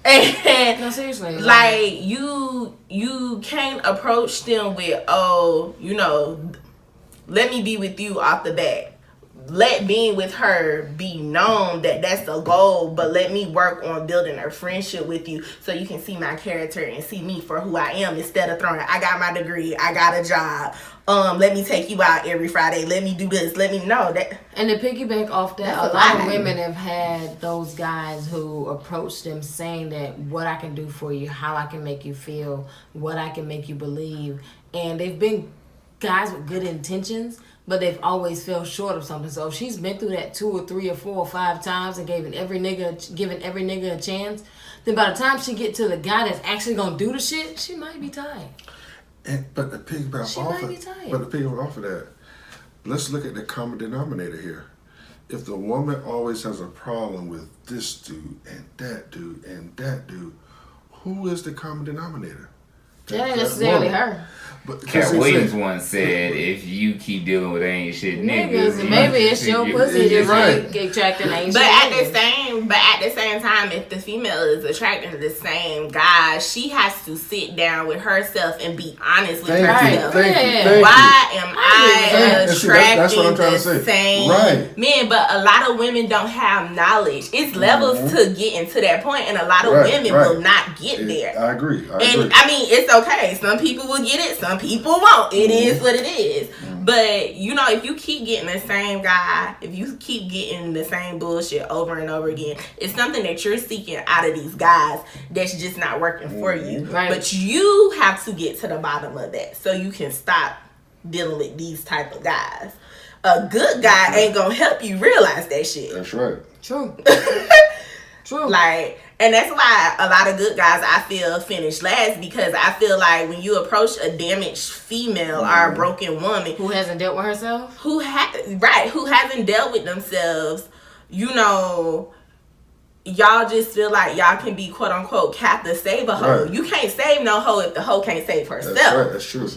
S2: And
S1: no, seriously.
S2: like you can't approach them with, oh, you know, let me be with you off the bat. Let being with her be known that that's the goal, but let me work on building a friendship with you so you can see my character and see me for who I am, instead of throwing, I got my degree, I got a job, let me take you out every Friday, let me do this, let me know that.
S1: And to piggyback off that,
S2: That's
S1: a
S2: a
S1: lot of
S2: lie.
S1: women have had those guys who approach them saying that what I can do for you, how I can make you feel, what I can make you believe. And they've been guys with good intentions, but they've always fell short of something. So if she's been through that 2 or 3 or 4 or 5 times and given every nigga a chance, then by the time she get to the guy that's actually gonna do the shit, she might be tired.
S3: But the piggyback
S1: She
S3: off
S1: might be
S3: of,
S1: tired.
S3: but the piggyback off of that, let's look at the common denominator here. If the woman always has a problem with this dude and that dude and that dude, who is the common denominator?
S1: That ain't necessarily
S3: woman.
S1: her.
S3: But
S4: Cat Williams once said, "If you keep dealing with ain't shit niggas,
S1: Niggas, maybe it's your pussy just
S3: right.
S1: ain't attracting ain't
S2: But
S1: shit
S2: at the same time, if the female is attracted to the same guy, she has to sit down with herself and be honest with
S3: Thank you,
S2: herself.
S3: thank you,
S1: Yeah.
S3: thank
S2: Why
S3: you.
S2: am I
S3: And see, that's what I'm
S2: attracting
S3: trying
S2: the
S3: to say.
S2: same
S3: Right.
S2: men? But a lot of women don't have knowledge. It's levels to getting to that point, and a lot of
S3: Right,
S2: women
S3: right.
S2: will not get there.
S3: I agree.
S2: And I mean, it's okay. Some people will get it, some people won't. It is what it is. But, you know, if you keep getting the same guy, if you keep getting the same bullshit over and over again, it's something that you're seeking out of these guys that's just not working for you.
S1: Right.
S2: But you have to get to the bottom of that so you can stop dealing with these type of guys. A good guy ain't gonna help you realize that shit.
S3: That's right.
S1: True. True.
S2: Like, and that's why a lot of good guys, I feel, finish last, because I feel like when you approach a damaged female or a broken woman
S1: Who hasn't dealt with herself?
S2: who hasn't dealt with themselves, you know, y'all just feel like y'all can be quote unquote captive, save a hoe.
S3: Right.
S2: You can't save no hoe if the hoe can't save herself.
S3: That's right. That's true.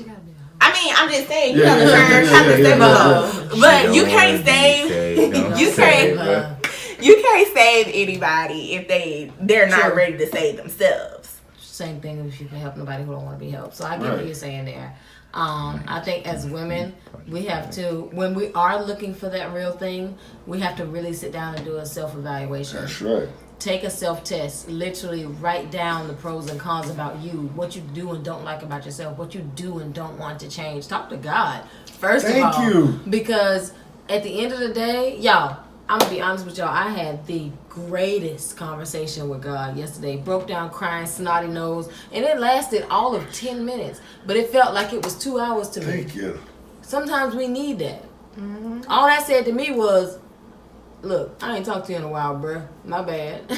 S2: I mean, I'm just saying, you
S3: Yeah,
S2: know the
S3: yeah,
S2: term
S3: yeah,
S2: captive,
S3: yeah,
S2: save a
S3: yeah,
S2: hoe. But you can't save. You can't.
S3: Yeah.
S2: You can't save anybody if they're not
S1: True.
S2: ready to save themselves.
S1: Same thing if you can help nobody who don't want to be helped. So I get
S3: Right.
S1: what you're saying there. I think as women, we have to, when we are looking for that real thing, we have to really sit down and do a self-evaluation.
S3: That's right.
S1: Take a self-test. Literally write down the pros and cons about you, what you do and don't like about yourself, what you do and don't want to change. Talk to God first
S3: Thank
S1: of all.
S3: you.
S1: Because at the end of the day, y'all, I'm gonna be honest with y'all. I had the greatest conversation with God yesterday. Broke down crying, snotty nose, and it lasted all of 10 minutes. But it felt like it was 2 hours to me.
S3: Thank you.
S1: Sometimes we need that. All that said to me was, look, I ain't talked to you in a while, bruh. My bad.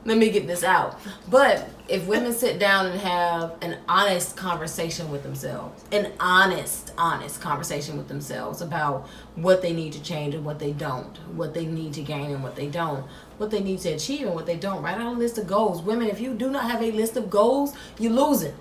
S1: Let me get this out. But if women sit down and have an honest conversation with themselves, an honest conversation with themselves about what they need to change and what they don't, what they need to gain and what they don't, what they need to achieve and what they don't, write out a list of goals. Women, if you do not have a list of goals, you're losing.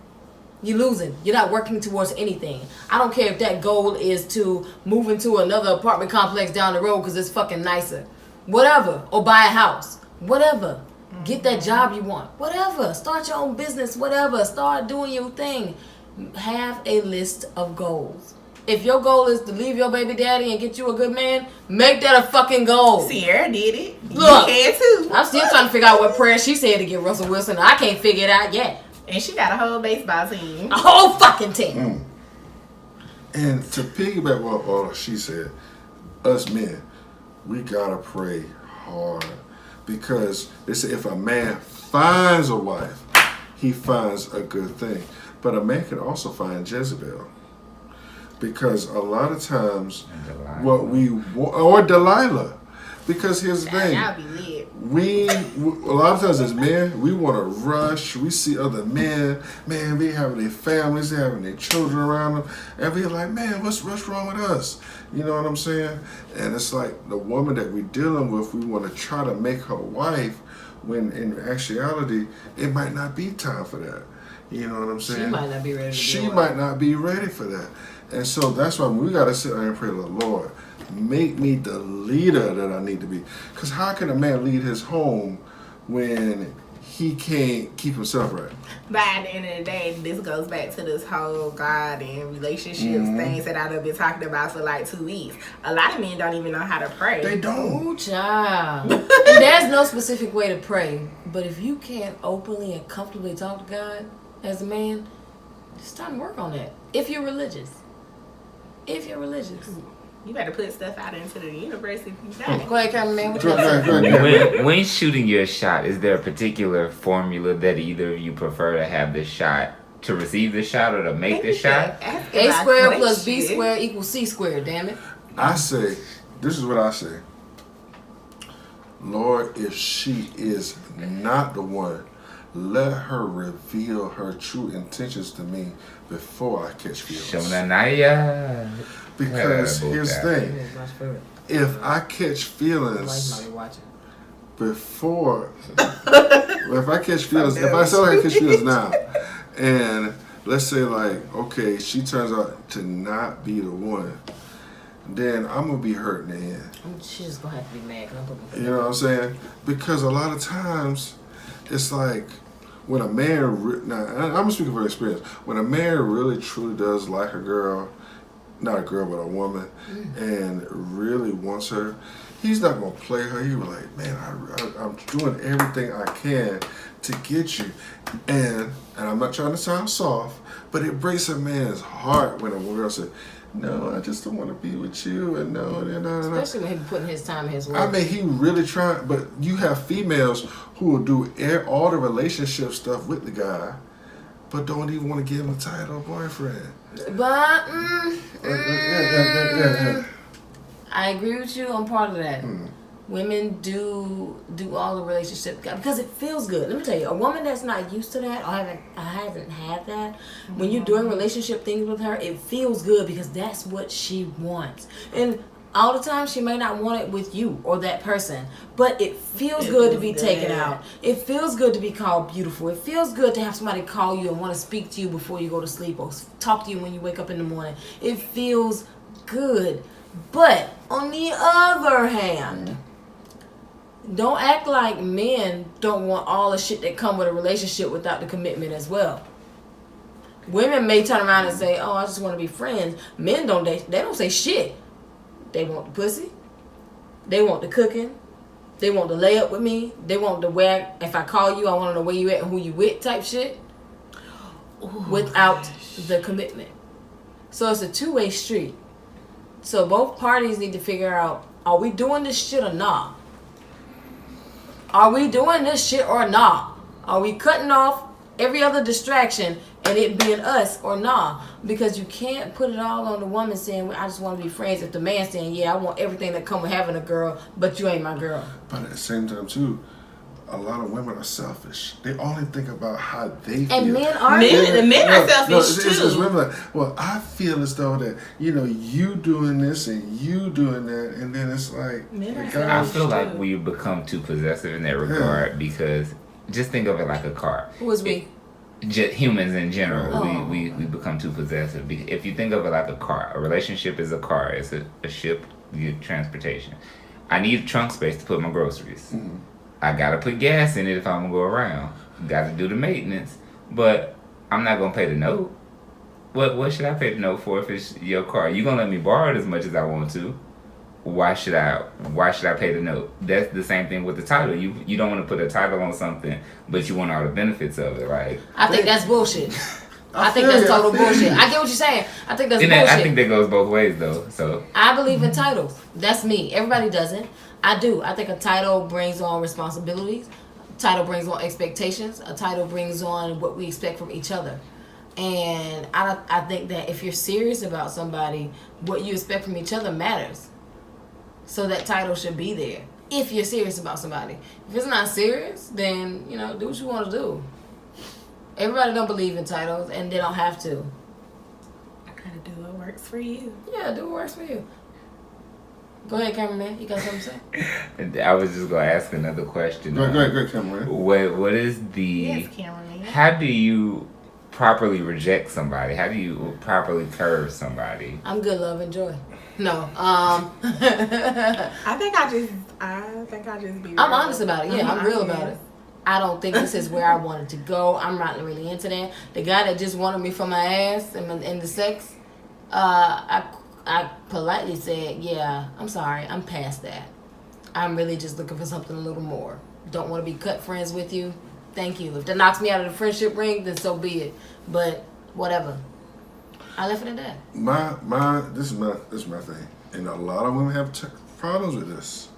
S1: You're losing. You're not working towards anything. I don't care if that goal is to move into another apartment complex down the road because it's fucking nicer. Whatever. Or buy a house. Whatever. Get that job you want. Whatever. Start your own business. Whatever. Start doing your thing. Have a list of goals. If your goal is to leave your baby daddy and get you a good man, make that a fucking goal.
S2: Sierra did it.
S1: Look.
S2: You can too.
S1: I'm still trying to figure out what prayer she said to get Russell Wilson. I can't figure it out yet.
S2: And she got a whole baseball team.
S1: A whole fucking team.
S3: And to piggyback what she said, us men, we gotta pray hard, because they say if a man finds a wife, he finds a good thing. But a man can also find Jezebel, because a lot of times what we or Delilah, because here's the thing.
S2: Y'all be lit.
S3: We a lot of times as men, we want to rush. We see other men, man, they having their families, they having their children around them, and we're like, man, what's wrong with us? You know what I'm saying? And it's like the woman that we're dealing with, we want to try to make her wife, when in actuality, it might not be time for that. You know what I'm saying?
S1: She might not be ready to
S3: She
S1: do it.
S3: might not be ready for that. And so that's why we got to sit there and pray to the Lord, make me the leader that I need to be. Because how can a man lead his home when he can't keep himself right?
S2: But at the end of the day, this goes back to this whole God and relationships things that I've been talking about for like 2 weeks. A lot of men don't even know how to pray.
S3: They don't.
S1: Ooh, child. And there's no specific way to pray. But if you can't openly and comfortably talk to God as a man, it's time to work on that. If you're religious. If you're religious.
S2: You better put stuff out into the universe if you not.
S1: Go ahead, cameraman. What
S3: Go
S1: you got?
S3: ahead.
S4: When shooting your shot, is there a particular formula that either of you prefer to have the shot, to receive the shot, or to make the shot?
S1: A squared plus B squared equals C squared, damn it.
S3: I say, this is what I say. Lord, if she is not the one, let her reveal her true intentions to me before I catch feelings.
S4: Shonanaya.
S3: Because here's the thing. If I catch
S1: Wife
S3: feelings
S1: might be watching.
S3: before, if I catch feelings, if I say I catch feelings now, and let's say like, okay, she turns out to not be the one, then I'm gonna be hurt in the end.
S1: She's just gonna have to be mad because I'm putting
S3: You know what I'm saying? Because a lot of times, it's like when a man, now I'm speaking from experience, when a man really truly does like a girl, not a girl but a woman, and really wants her, he's not gonna play her. He was like, man, I'm doing everything I can to get you, and I'm not trying to sound soft, but it breaks a man's heart when a girl says, no, I just don't want to be with you, and no.
S1: Especially when he's putting his time in his work.
S3: I mean, he really trying, but you have females who will do all the relationship stuff with the guy, but don't even want to give him the title of boyfriend.
S1: But I agree with you on part of that. Women do all the relationship because it feels good. Let me tell you, a woman that's not used to that or hasn't had that, when you're doing relationship things with her, it feels good because that's what she wants. And all the time, she may not want it with you or that person, but it feels good to be taken out. It feels good to be called beautiful. It feels good to have somebody call you and want to speak to you before you go to sleep or talk to you when you wake up in the morning. It feels good. But on the other hand, don't act like men don't want all the shit that come with a relationship without the commitment as well. Women may turn around and say, oh, I just want to be friends. Men don't, they don't say shit. They want the pussy. They want the cooking. They want to lay up with me. They want the where, if I call you, I want to know where you at and who you with type shit. Without the commitment. So it's a two-way street. So both parties need to figure out, are we doing this shit or not? Are we doing this shit or not? Are we cutting off every other distraction and it being us or not? Because you can't put it all on the woman saying, I just want to be friends, if the man saying, yeah, I want everything that come with having a girl, but you ain't my girl.
S3: But at the same time, too, a lot of women are selfish. They only think about how they feel.
S1: And men are.
S2: Men are selfish too.
S3: It's women like, well, I feel as though that, you doing this and you doing that, and then it's like,
S4: I feel like we become too possessive in that regard because just think of it like a car.
S1: Who is we?
S4: Humans in general, we become too possessive. If you think of it like a car, a relationship is a car. It's a ship, you get transportation. I need trunk space to put my groceries. Mm-hmm. I gotta put gas in it if I'm gonna go around. Gotta do the maintenance, but I'm not gonna pay the note. What should I pay the note for if it's your car? You gonna let me borrow it as much as I want to? Why should I pay the note? That's the same thing with the title. You don't want to put a title on something, but you want all the benefits of it, right?
S1: I think that's bullshit. I think that's total bullshit. I get what you're saying. I think that's bullshit.
S4: I think that goes both ways though. So
S1: I believe in titles. That's me. Everybody doesn't. I do. I think a title brings on responsibilities. A title brings on expectations. A title brings on what we expect from each other. And I think that if you're serious about somebody, what you expect from each other matters. So that title should be there. If you're serious about somebody. If it's not serious, then, do what you want to do. Everybody don't believe in titles, and they don't have to.
S2: I gotta do what works for you.
S1: Yeah, do what works for you. Go ahead, cameraman. You got something to say?
S4: I was just gonna ask another question.
S3: Go ahead, cameraman.
S4: What is the?
S2: Yes, cameraman.
S4: How do you properly reject somebody? How do you properly curve somebody?
S1: I'm good, love, and joy. No.
S2: I think I just be real.
S1: I'm honest about it. Yeah, I'm real about it. I don't think this is where I wanted to go. I'm not really into that. The guy that just wanted me for my ass and the sex, I politely said, yeah, I'm sorry, I'm past that. I'm really just looking for something a little more. Don't want to be cut friends with you. Thank you. If that knocks me out of the friendship ring, then so be it. But whatever. I left it at that.
S3: This is my thing. And a lot of women have problems with this.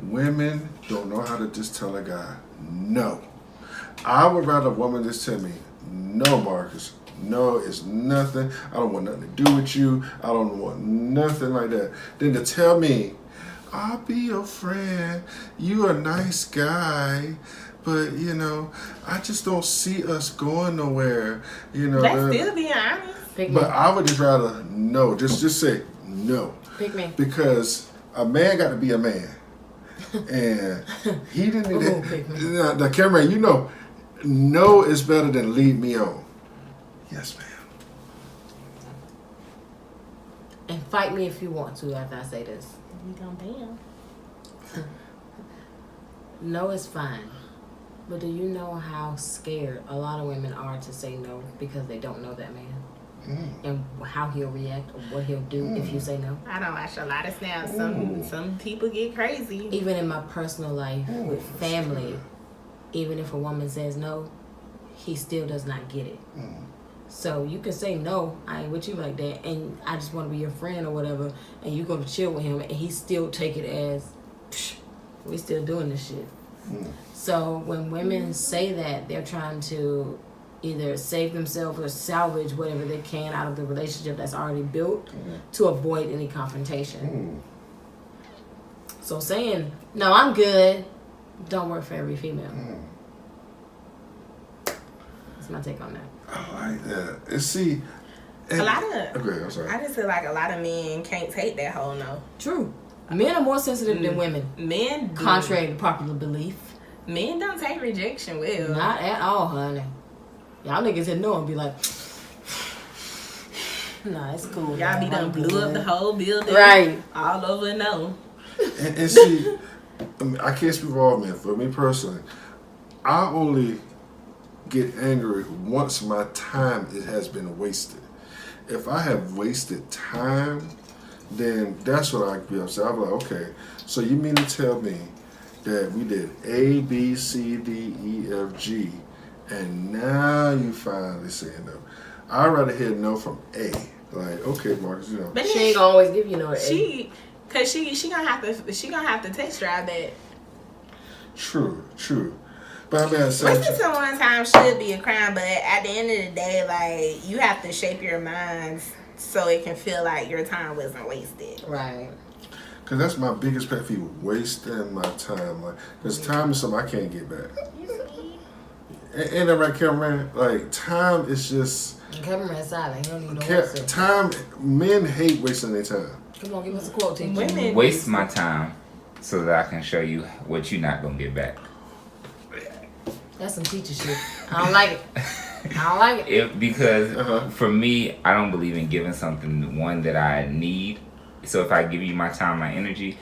S3: Women don't know how to just tell a guy, no. I would rather a woman just tell me, no, Marcus. No, it's nothing. I don't want nothing to do with you. I don't want nothing like that. Then to tell me, I'll be your friend. You a nice guy. But, I just don't see us going nowhere.
S2: That's still being honest.
S3: But I would just rather no. Just say no.
S1: Pick me.
S3: Because a man got to be a man. And he didn't need that. The cameraman, no is better than lead me on. Yes, ma'am.
S1: And fight me if you want to after I say this.
S2: You gonna damn.
S1: No is fine. But do you know how scared a lot of women are to say no because they don't know that man? and how he'll react or what he'll do if you say no.
S2: I don't watch a lot of snaps. Some people get crazy.
S1: Even in my personal life with family, even if a woman says no, he still does not get it. So you can say no, I ain't with you like that, and I just want to be your friend or whatever, and you go to chill with him, and he still take it as, psh, we still doing this shit. So when women say that, they're trying to either save themselves or salvage whatever they can out of the relationship that's already built to avoid any confrontation. So saying, no, I'm good, don't work for every female. That's my take on that.
S3: I like that. And see,
S2: A lot of
S3: okay, I'm sorry.
S2: I just feel like a lot of men can't take that whole no.
S1: True. Men are more sensitive than women,
S2: Men do.
S1: contrary to popular belief.
S2: Men don't take rejection well.
S1: Not at all, honey. Y'all niggas hit no and be like, nah, it's cool.
S2: Y'all be done blew up the whole building.
S1: Right.
S2: All over no.
S3: And see, I can't speak for all men. For me personally, I only get angry once my time has been wasted. If I have wasted time, then that's what I be upset. I'm like, okay, so you mean to tell me that we did A, B, C, D, E, F, G, and now you finally say no. I'd rather hear no from A. Like, okay, Marcus, you know.
S2: But
S1: She ain't gonna always give you no
S2: she gonna have to text drive that.
S3: True. But I mean,
S2: Wasting someone's time should be a crime, but at the end of the day, like, you have to shape your minds so it can feel like your time wasn't wasted.
S1: Right.
S3: because that's my biggest pet peeve, wasting my time. Like, because time is something I can't get back. Ain't that right, cameraman? Like, time is just...
S1: Cameraman silent. He don't even know what to say.
S3: Time, men hate wasting their time.
S1: Come on, give us a quote, teacher.
S2: Women
S4: Waste my time so that I can show you what you're not gonna get back.
S1: That's some teacher shit. I don't like it. I don't like it.
S4: Because for me, I don't believe in giving something one that I need. So if I give you my time, my energy,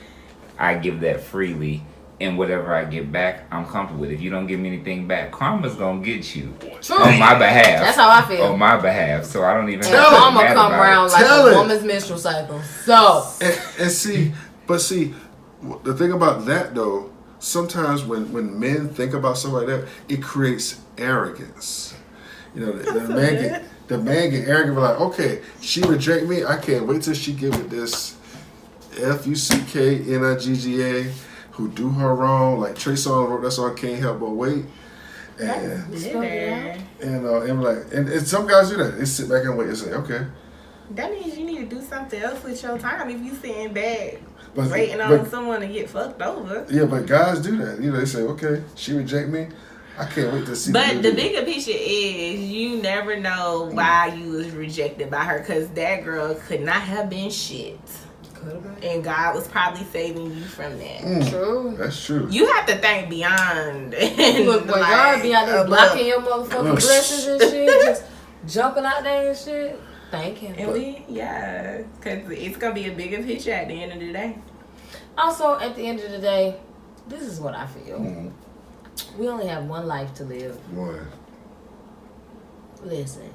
S4: I give that freely. And whatever I get back, I'm comfortable with. If you don't give me anything back, karma's gonna get you.
S1: True.
S4: On my behalf.
S1: That's how I feel.
S4: On my behalf. So I don't even
S1: And
S4: have to
S1: karma
S4: mad
S1: come
S4: about
S1: around
S4: it.
S1: like
S3: Tell
S1: a
S3: it.
S1: woman's menstrual cycle. So.
S3: And see, the thing about that though, sometimes when men think about stuff like that, it creates arrogance. You know, the man get arrogant, like, okay, she reject me, I can't wait till she give it this FUCKNIGGA who do her wrong. Like Trey Songz wrote that song, Can't Help But Wait. And and some guys do that. They sit back and wait and say, okay.
S2: That means you need to do something else with your time if you sitting back
S3: But-
S2: waiting
S3: but-
S2: on someone to get fucked over.
S3: Yeah, but guys do that. You know, they say, okay, she reject me, I can't wait to see.
S2: But the bigger picture is you never know why you was rejected by her, because that girl could not have been shit. And God was probably saving you from that.
S1: True.
S3: That's true.
S2: You have to think beyond.
S1: When God be out there
S2: above.
S1: blocking your motherfucking blessings and shit, just jumping out there and shit, thank him.
S2: And because it's going to be a bigger picture at the end of the day.
S1: Also, at the end of the day, this is what I feel. We only have one life to live.
S3: One.
S1: Listen,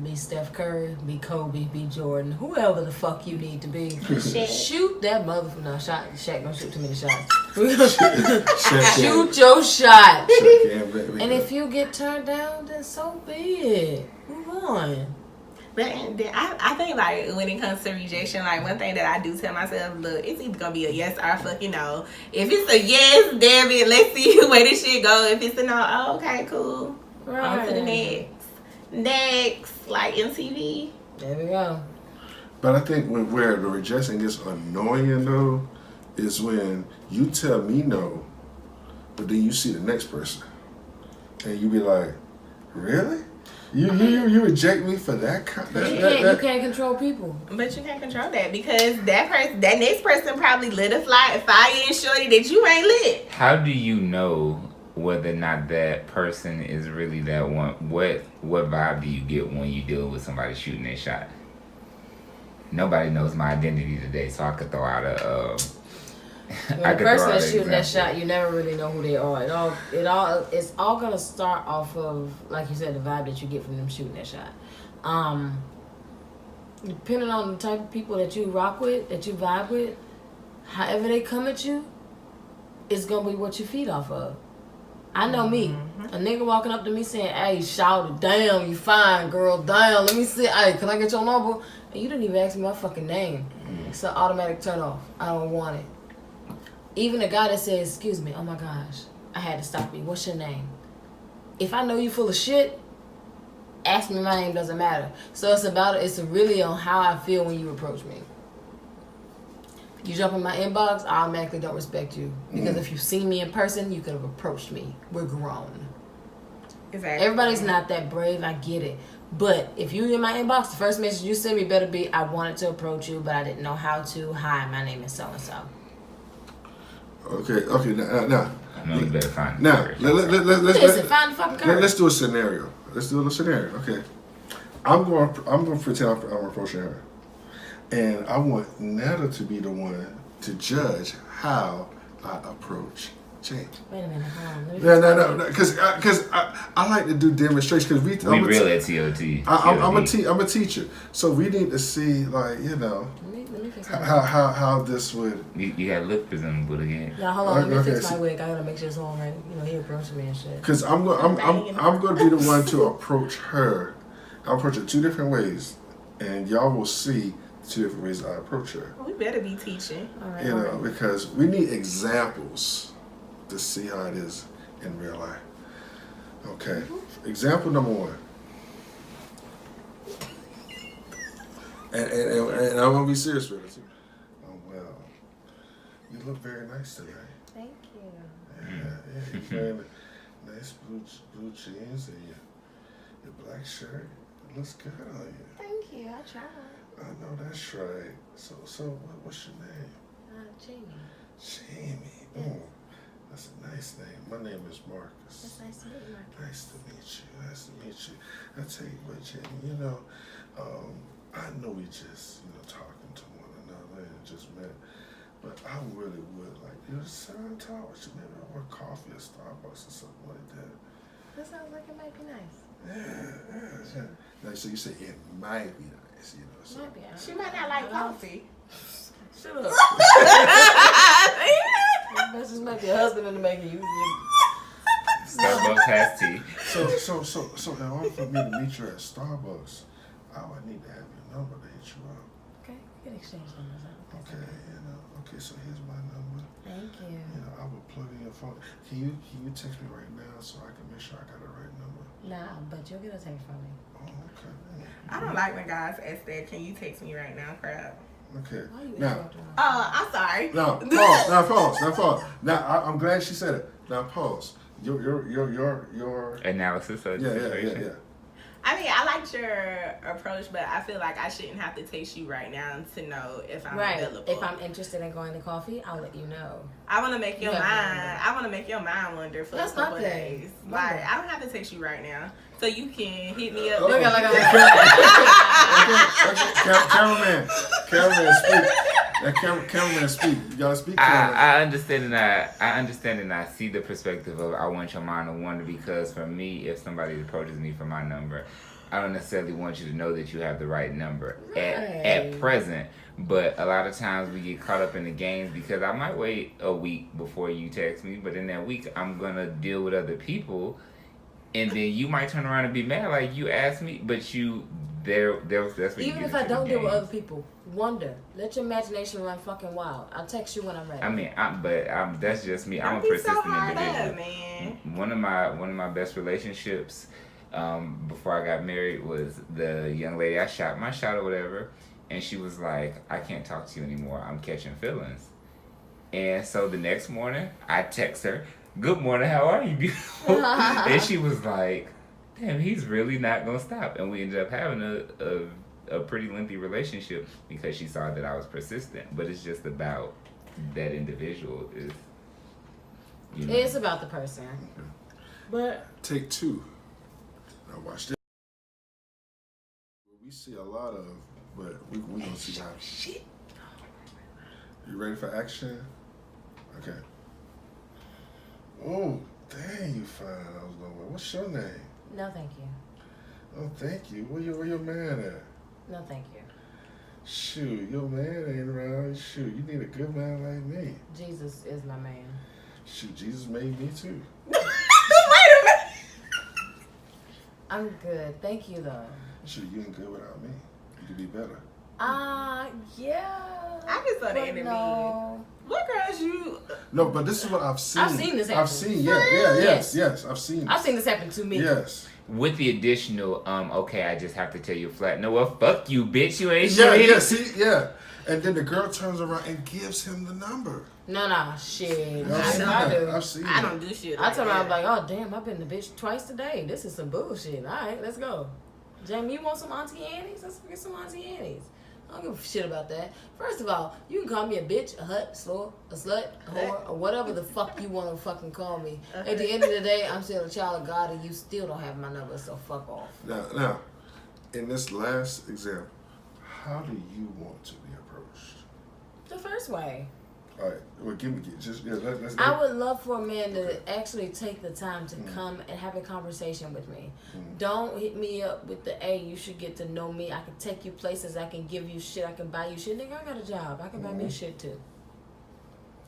S1: be Steph Curry, be Kobe, be Jordan, whoever the fuck you need to be. Shoot that motherfucker. No, Shaq don't shoot too many shots. Shoot your shot. And if you get turned down, then so be it. Move on.
S2: But I think, like, when it comes to rejection, like, one thing that I do tell myself, look, it's either gonna be a yes or a fucking no. If it's a yes, damn it, let's see where this shit go. If it's a no, oh, okay, cool. On to the next, like MTV.
S1: There we go.
S3: But I think where the rejection gets annoying though, is when you tell me no, but then you see the next person, and you be like, really? You reject me for that kind?
S1: You can't control people.
S2: But you can't control that, because that next person probably lit a fire in shorty that you ain't lit.
S4: How do you know whether or not that person is really that one? What vibe do you get when you deal with somebody shooting their shot? Nobody knows my identity today, so I could throw out a.
S1: When the person is shooting that shot, you never really know who they are. It's all gonna start off of, like you said, the vibe that you get from them shooting that shot. depending on the type of people that you rock with, that you vibe with, however they come at you, it's gonna be what you feed off of. I know me. A nigga walking up to me saying, "Hey, shout it, damn, you fine, girl, damn, let me see, hey, can I get your number?" And you didn't even ask me my fucking name. It's an automatic turn off. I don't want it. Even a guy that says, "Excuse me, oh my gosh, I had to stop you. What's your name?" If I know you full of shit, ask me my name, doesn't matter. So it's really on how I feel when you approach me. You jump in my inbox, I automatically don't respect you. Because if you've seen me in person, you could have approached me. We're grown.
S2: Exactly.
S1: Everybody's not that brave, I get it. But if you in my inbox, the first message you send me better be, "I wanted to approach you, but I didn't know how to. Hi, my name is so-and-so."
S3: Okay, now.
S4: I know you better find it
S3: Now,
S4: first.
S1: Listen, find the fucking courage.
S3: let's do a scenario. Okay. I'm going to pretend I'm approaching her. And I want Netta to be the one to judge how I approach Jane.
S1: Wait a minute, hold on.
S3: No, because I like to do demonstrations. Because
S4: We real at TOT.
S3: I'm a teacher, so we need to see, like,
S1: Let me fix my wig.
S3: how this would.
S4: You got look presentable again.
S1: Now hold on, let me
S3: Okay,
S1: fix my
S3: so-
S1: wig. I gotta make sure it's all right. He approaching me and shit.
S3: Because I'm going to be the one to approach her. I'll approach her two different ways, and y'all will see two different ways I approach her.
S2: We better be teaching.
S1: All right,
S3: Because we need examples to see how it is in real life. Okay. Example number one. And I'm gonna be serious with it too. Oh well, you look very nice today.
S1: Thank you.
S3: Yeah, you're wearing nice blue jeans and your black shirt. It looks good on you.
S1: Thank you. I tried.
S3: I know that's right. So what's your name?
S1: Jamie.
S3: Jamie.
S1: Yes.
S3: Oh, that's a nice name. My name is Marcus.
S1: It's nice to meet you, Marcus.
S3: Nice to meet you. I tell you what, Jamie, I know we just, talking to one another and just met, but I really would like you to sit and talk with you, maybe over coffee at Starbucks or something like that.
S1: That sounds like it might be nice.
S3: Yeah. Now, so you say it might be nice, so.
S1: Might be.
S2: She might not like coffee.
S1: Shut up. This might be a husband in the making. You
S4: Starbucks has tea.
S3: So in order for me to meet you at Starbucks, I would need to have your number to hit you up.
S1: Okay, we can exchange numbers.
S3: Okay, so here's my number.
S1: Thank you.
S3: I will plug in your phone. Can you text me right now so I can make sure I got the right number?
S1: Nah, but you'll get a text from me.
S3: Oh, okay.
S2: I don't like when guys ask that. Can you text me right now, crap?
S3: Okay.
S1: Why you
S3: Now,
S1: interrupting her?
S2: I'm sorry.
S3: now pause. Now I'm glad she said it. Now pause. Your
S4: Analysis of the situation.
S3: yeah.
S2: I mean, I liked your approach, but I feel like I shouldn't have to text you right now to know if I'm
S1: Right.
S2: available.
S1: If I'm interested in going to coffee, I'll let you know.
S2: I want to make your
S1: You
S2: mind.
S1: have
S2: I want to make your mind wonder for
S1: That's
S2: a couple
S1: my
S2: of
S1: thing.
S2: days. Like, I don't have to text you right now, so you can hit me up.
S1: Look at
S3: Cameraman, speak. That cameraman speak. You gotta speak. Cameraman.
S4: I understand and I see the perspective of I want your mind to wonder, because for me, if somebody approaches me for my number, I don't necessarily want you to know that you have the right number at present. But a lot of times we get caught up in the games, because I might wait a week before you text me, but in that week I'm gonna deal with other people, and then you might turn around and be mad like you asked me, but that's what
S1: Even if I don't deal with other people, wonder. Let your imagination run fucking wild. I'll text you when I'm ready.
S4: I mean, that's just me. I'm a
S2: Don't be so
S4: persistent
S2: hard
S4: individual.
S2: up, man.
S4: One of my best relationships before I got married was the young lady I shot my shot or whatever, and she was like, "I can't talk to you anymore. I'm catching feelings." And so the next morning, I text her, "Good morning, how are you, beautiful?" And she was like, "Damn, he's really not gonna stop." And we ended up having a pretty lengthy relationship because she saw that I was persistent. But it's just about that individual is.
S1: It's about the person. But
S3: Take two. Now watch this. We see a lot of, but we gonna see how. Shit. You ready for action? Okay. Oh, dang, you fine. I was going. What's your name?
S1: no, thank you.
S3: Oh, thank you. Where your man at?
S1: No, thank you.
S3: Shoot, your man ain't around. Shoot, you need a good man like me.
S1: Jesus is my man.
S3: Shoot, Jesus made me too.
S2: Wait a minute.
S1: I'm good. Thank you, though.
S3: Shoot, you ain't good without me. You could be better.
S1: Yeah.
S2: I can saw the
S1: but
S2: enemy.
S1: no.
S2: What girls you?
S3: No, but this is what I've seen.
S1: I've seen this happen.
S3: I've seen, yes. I've seen.
S1: I've seen this happen to me.
S3: Yes.
S4: With the additional, okay, I just have to tell you flat. No, well, fuck you, bitch. You ain't
S3: Yeah,
S4: shit.
S3: yeah, see, yeah. And then the girl turns around and gives him the number.
S1: No, shit.
S3: I've seen
S1: I
S3: that.
S1: do.
S3: I've seen
S2: I
S3: that.
S2: don't do shit.
S1: I
S2: Like
S1: turn around
S2: that.
S1: and be like, oh, damn, I've been the bitch twice today. This is some bullshit. All right, let's go. Jamie, you want some Auntie Annie's? Let's get some Auntie Annie's. I don't give a shit about that. First of all, you can call me a bitch, a hut, slore, a slut, a whore, or whatever the fuck you want to fucking call me. At the end of the day, I'm still a child of God, and you still don't have my number, so fuck off.
S3: Now, in this last example, how do you want to be approached?
S1: The first way.
S3: All right, well, let's.
S1: I would love for a man to actually take the time to come and have a conversation with me. Don't hit me up with the, hey, you should get to know me. I can take you places. I can give you shit. I can buy you shit. Nigga, I got a job. I can buy me shit too.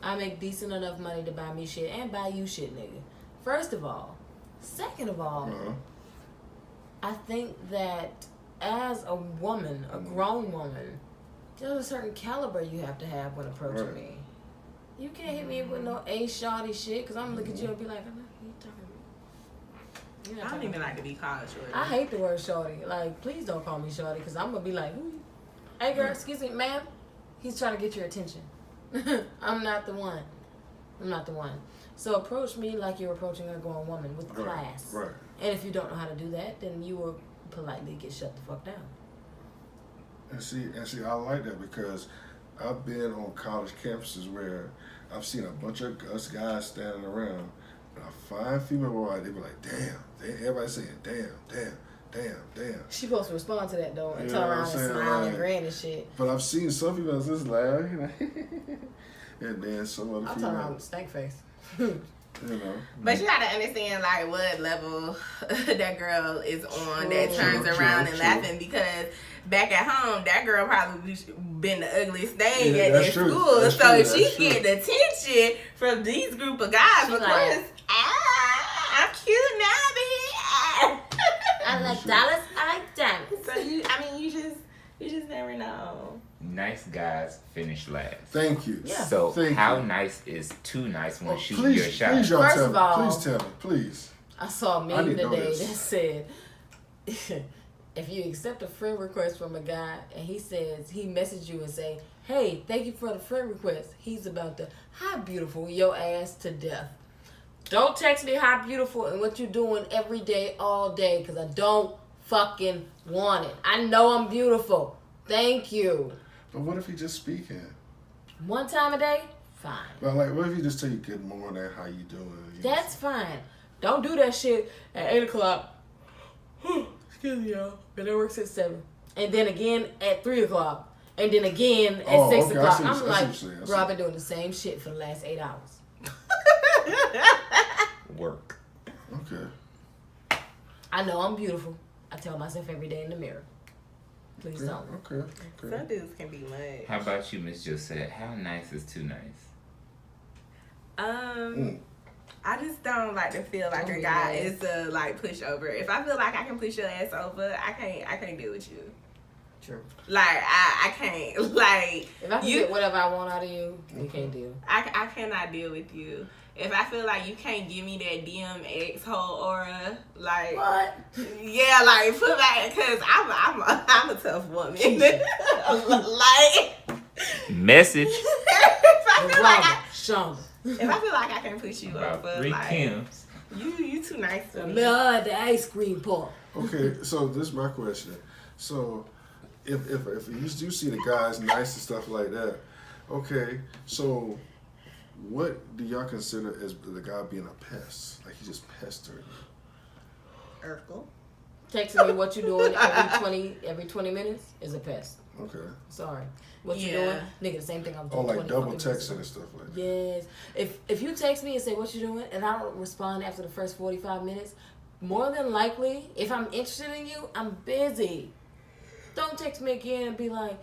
S1: I make decent enough money to buy me shit and buy you shit, nigga. First of all. Second of all, I think that as a woman, a grown woman, there's a certain caliber you have to have when approaching me. You can't hit me with no shawty shit, because I'm gonna look at you and be like, what are you talking about? You're not
S2: I don't
S1: talking
S2: even
S1: about
S2: like to be called shorty.
S1: I hate the word shawty. Like, please don't call me shawty, because I'm gonna be like, who? Hey girl, excuse me, ma'am. He's trying to get your attention. I'm not the one. I'm not the one. So approach me like you're approaching a grown woman with class.
S3: Right.
S1: And if you don't know how to do that, then you will politely get shut the fuck down.
S3: And see, I like that because I've been on college campuses where I've seen a bunch of us guys standing around, and a fine female boy, they be like, damn. Everybody saying, damn.
S1: She supposed to respond to that though and
S3: You
S1: turn
S3: know what
S1: around
S3: I'm
S1: and
S3: saying?
S1: smile and
S3: Like-
S1: grin and shit.
S3: But I've seen some people just laugh, and then some other
S1: I'll turn around
S3: female,
S1: with stank face.
S3: you know.
S2: But you gotta understand like what level that girl is on that turns
S3: True,
S2: around
S3: true.
S2: and laughing, because back at home that girl probably been the ugliest thing
S3: Yeah,
S2: at
S3: that's
S2: that
S3: true.
S2: school.
S3: That's
S2: So
S3: true.
S2: if she
S3: That's true.
S2: get attention from these group of guys,
S1: She
S2: of
S1: like-
S2: course, I'm cute now, bitch.
S1: I like dollars. I like diamonds.
S2: So you just never know.
S4: Nice guys finish last.
S3: Thank you.
S1: Yeah.
S4: So
S3: Thank
S4: how
S3: you.
S4: nice is too nice when
S3: Oh,
S4: shooting your
S3: please,
S4: shot?
S3: please, y'all
S1: First
S3: tell
S1: of
S3: me.
S1: all-
S3: Please tell me, please.
S1: I saw a
S3: I
S1: meme
S3: didn't know
S1: today
S3: this.
S1: that said, if you accept a friend request from a guy and he says, he messaged you and say, hey, thank you for the friend request, he's about to, hi beautiful, your ass to death. Don't text me hi beautiful and what you doing every day, all day, because I don't fucking want it. I know I'm beautiful. Thank you.
S3: But what if he just speaking?
S1: One time a day, fine.
S3: But like, what if he just tell you good morning, how you doing? You
S1: That's fine. Don't do that shit at 8 o'clock. Excuse me, y'all. But it works at 7. And then again at 3 o'clock. And then again at
S3: Oh,
S1: 6
S3: okay, I
S1: o'clock.
S3: see what
S1: I'm
S3: you're
S1: like,
S3: saying. I see.
S1: bro, I've been doing the same shit for the last 8 hours.
S4: Work.
S3: Okay.
S1: I know I'm beautiful. I tell myself every day in the mirror. Please don't.
S3: Okay.
S2: Some dudes can be much.
S4: How about you, Miss Josette? How nice is too nice?
S2: I just don't like to feel like
S1: Don't
S2: a
S1: be
S2: guy
S1: nice.
S2: is a like pushover. If I feel like I can push your ass over, I can't deal with you.
S1: True.
S2: Like I can't like
S1: If I can
S2: you.
S1: get whatever I want out of you, you can't deal.
S2: I cannot deal with you. If I feel like you can't give me that DMX whole aura, like
S1: What?
S2: yeah, like put back, cause I'm a tough woman. Like
S4: Message
S2: if I feel like
S1: Shonda.
S2: if I feel like I can push you
S4: about
S2: over,
S4: 3
S2: like
S4: Kims.
S2: you too nice
S1: The
S2: to me.
S1: middle of the ice cream park.
S3: Okay, so this is my question. So, if you do see the guys nice and stuff like that, okay, so what do y'all consider as the guy being a pest? Like he just pestering you?
S2: Urkel.
S1: Texting me what you doing every 20 minutes is a pest.
S3: Okay.
S1: Sorry. What you
S2: Yeah.
S1: doing? Nigga, the same thing I'm
S3: Oh,
S1: doing.
S3: like
S1: 20
S3: double
S1: fucking minutes
S3: texting
S1: ago.
S3: and stuff like that.
S1: Yes. If you text me and say what you doing and I don't respond after the first 45 minutes, more than likely, if I'm interested in you, I'm busy. Don't text me again and be like,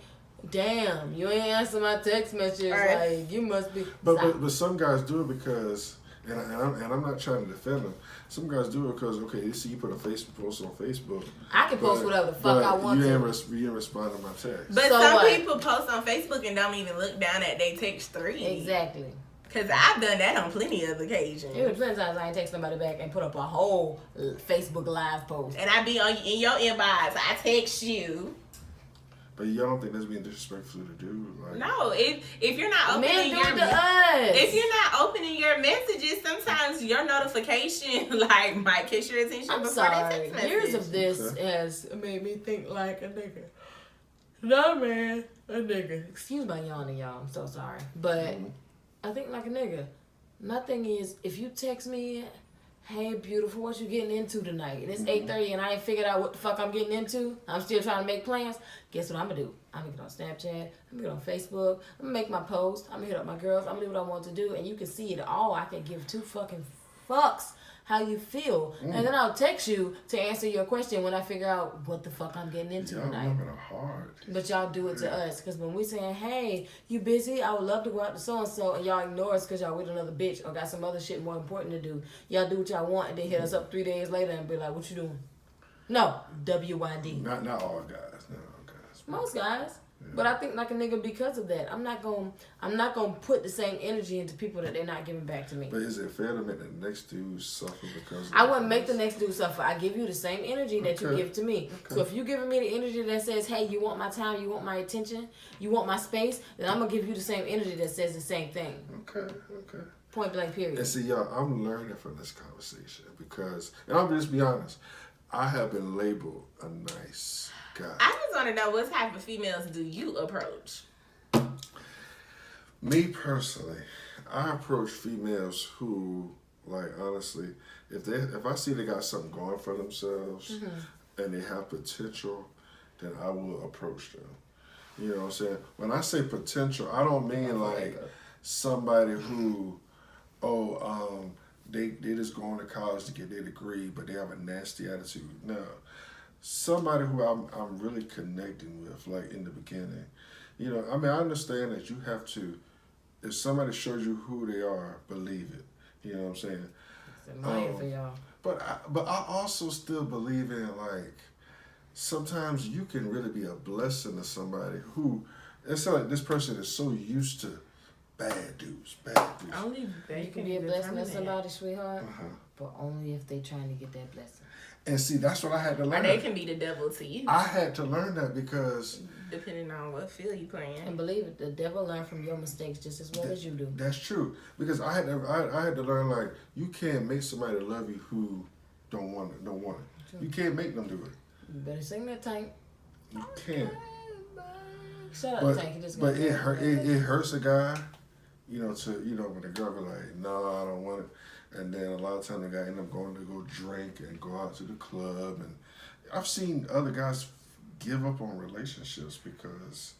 S1: Damn, you ain't answer my text message.
S2: Right.
S1: Like, you must be.
S3: But some guys do it because, and I'm not trying to defend them. Some guys do it because, okay, you see you put a Facebook post on Facebook.
S1: I can post whatever the fuck I want
S3: you
S1: to.
S3: You ain't respond to my text.
S2: But
S1: So
S2: some
S1: what?
S2: people post on Facebook and don't even look down at their text 3.
S1: Exactly.
S2: Because I've done that on plenty of occasions.
S1: There were plenty of times I ain't text somebody back and put up a whole Facebook Live post.
S2: And I be in your inbox. I text you.
S3: But y'all don't think that's being disrespectful to do? Like,
S2: No, if you're not
S1: Men
S2: opening
S1: do
S2: your
S1: it to us.
S2: if you're not opening your messages, sometimes your notification like might catch your attention
S1: I'm
S2: before
S1: sorry.
S2: they text message.
S1: Years of this
S3: Okay.
S1: has made me think like a nigga. No, man. A nigga. Excuse my yawning, y'all. I'm so sorry. But I think like a nigga. My thing is, if you text me, hey, beautiful, what you getting into tonight? And it's 8:30 and I ain't figured out what the fuck I'm getting into. I'm still trying to make plans. Guess what I'm going to do? I'm going to get on Snapchat. I'm going to get on Facebook. I'm going to make my post. I'm going to hit up my girls. I'm going to do what I want to do. And you can see it all. I can give 2 fucking fucks how you feel. And then I'll text you to answer your question when I figure out what the fuck I'm getting into
S3: y'all
S1: tonight.
S3: women are hard.
S1: But y'all do it to us. Because when we saying, hey, you busy? I would love to go out to so-and-so. And y'all ignore us because y'all with another bitch or got some other shit more important to do. Y'all do what y'all want and then hit us up 3 days later and be like, what you doing? No. WYD.
S3: Not all guys. Not all guys.
S1: Most guys. But I think like a nigga because of that. I'm not gonna put the same energy into people that they're not giving back to me.
S3: But is it fair to make the next dude suffer because of
S1: I wouldn't make the next dude suffer. I give you the same energy that you
S3: Okay.
S1: give to me. So if you giving me the energy that says, hey, you want my time, you want my attention, you want my space, then I'm gonna give you the same energy that says the same thing.
S3: Okay.
S1: Point blank period.
S3: And see, y'all, I'm learning from this conversation because, and I'll just be honest, I have been labeled a nice guy.
S2: I just want to know what type of females do you approach?
S3: Me personally, I approach females who, like, honestly, if I see they got something going for themselves and they have potential, then I will approach them. You know what I'm saying? When I say potential, I don't mean like somebody who, they just going to college to get their degree, but they have a nasty attitude. No. Somebody who I'm really connecting with, like in the beginning. You know, I mean, I understand that you have to, if somebody shows you who they are, believe it. You know what I'm saying?
S1: Admire for y'all.
S3: But I also still believe in, like, sometimes you can really be a blessing to somebody who, it's like this person is so used to bad dudes.
S2: Only they
S1: You can be a blessing to somebody, sweetheart, but only if they trying to get that blessing.
S3: And see, that's what I had to
S2: Or
S3: learn.
S2: they can be the devil to you,
S3: I had to learn that because
S2: depending on what field you playing.
S1: And believe it, the devil learn from your mistakes just as well as you do.
S3: that's true. Because I had to learn, like, you can't make somebody love you who don't want it. You can't make them do it.
S1: You better sing that Tank.
S3: You can't.
S1: Shout out
S3: But
S1: to Tank. He just
S3: but
S1: got
S3: it hurts a guy, you know, when the girl be like, no, I don't want it. And then a lot of times the guy end up going to go drink and go out to the club. And I've seen other guys give up on relationships because...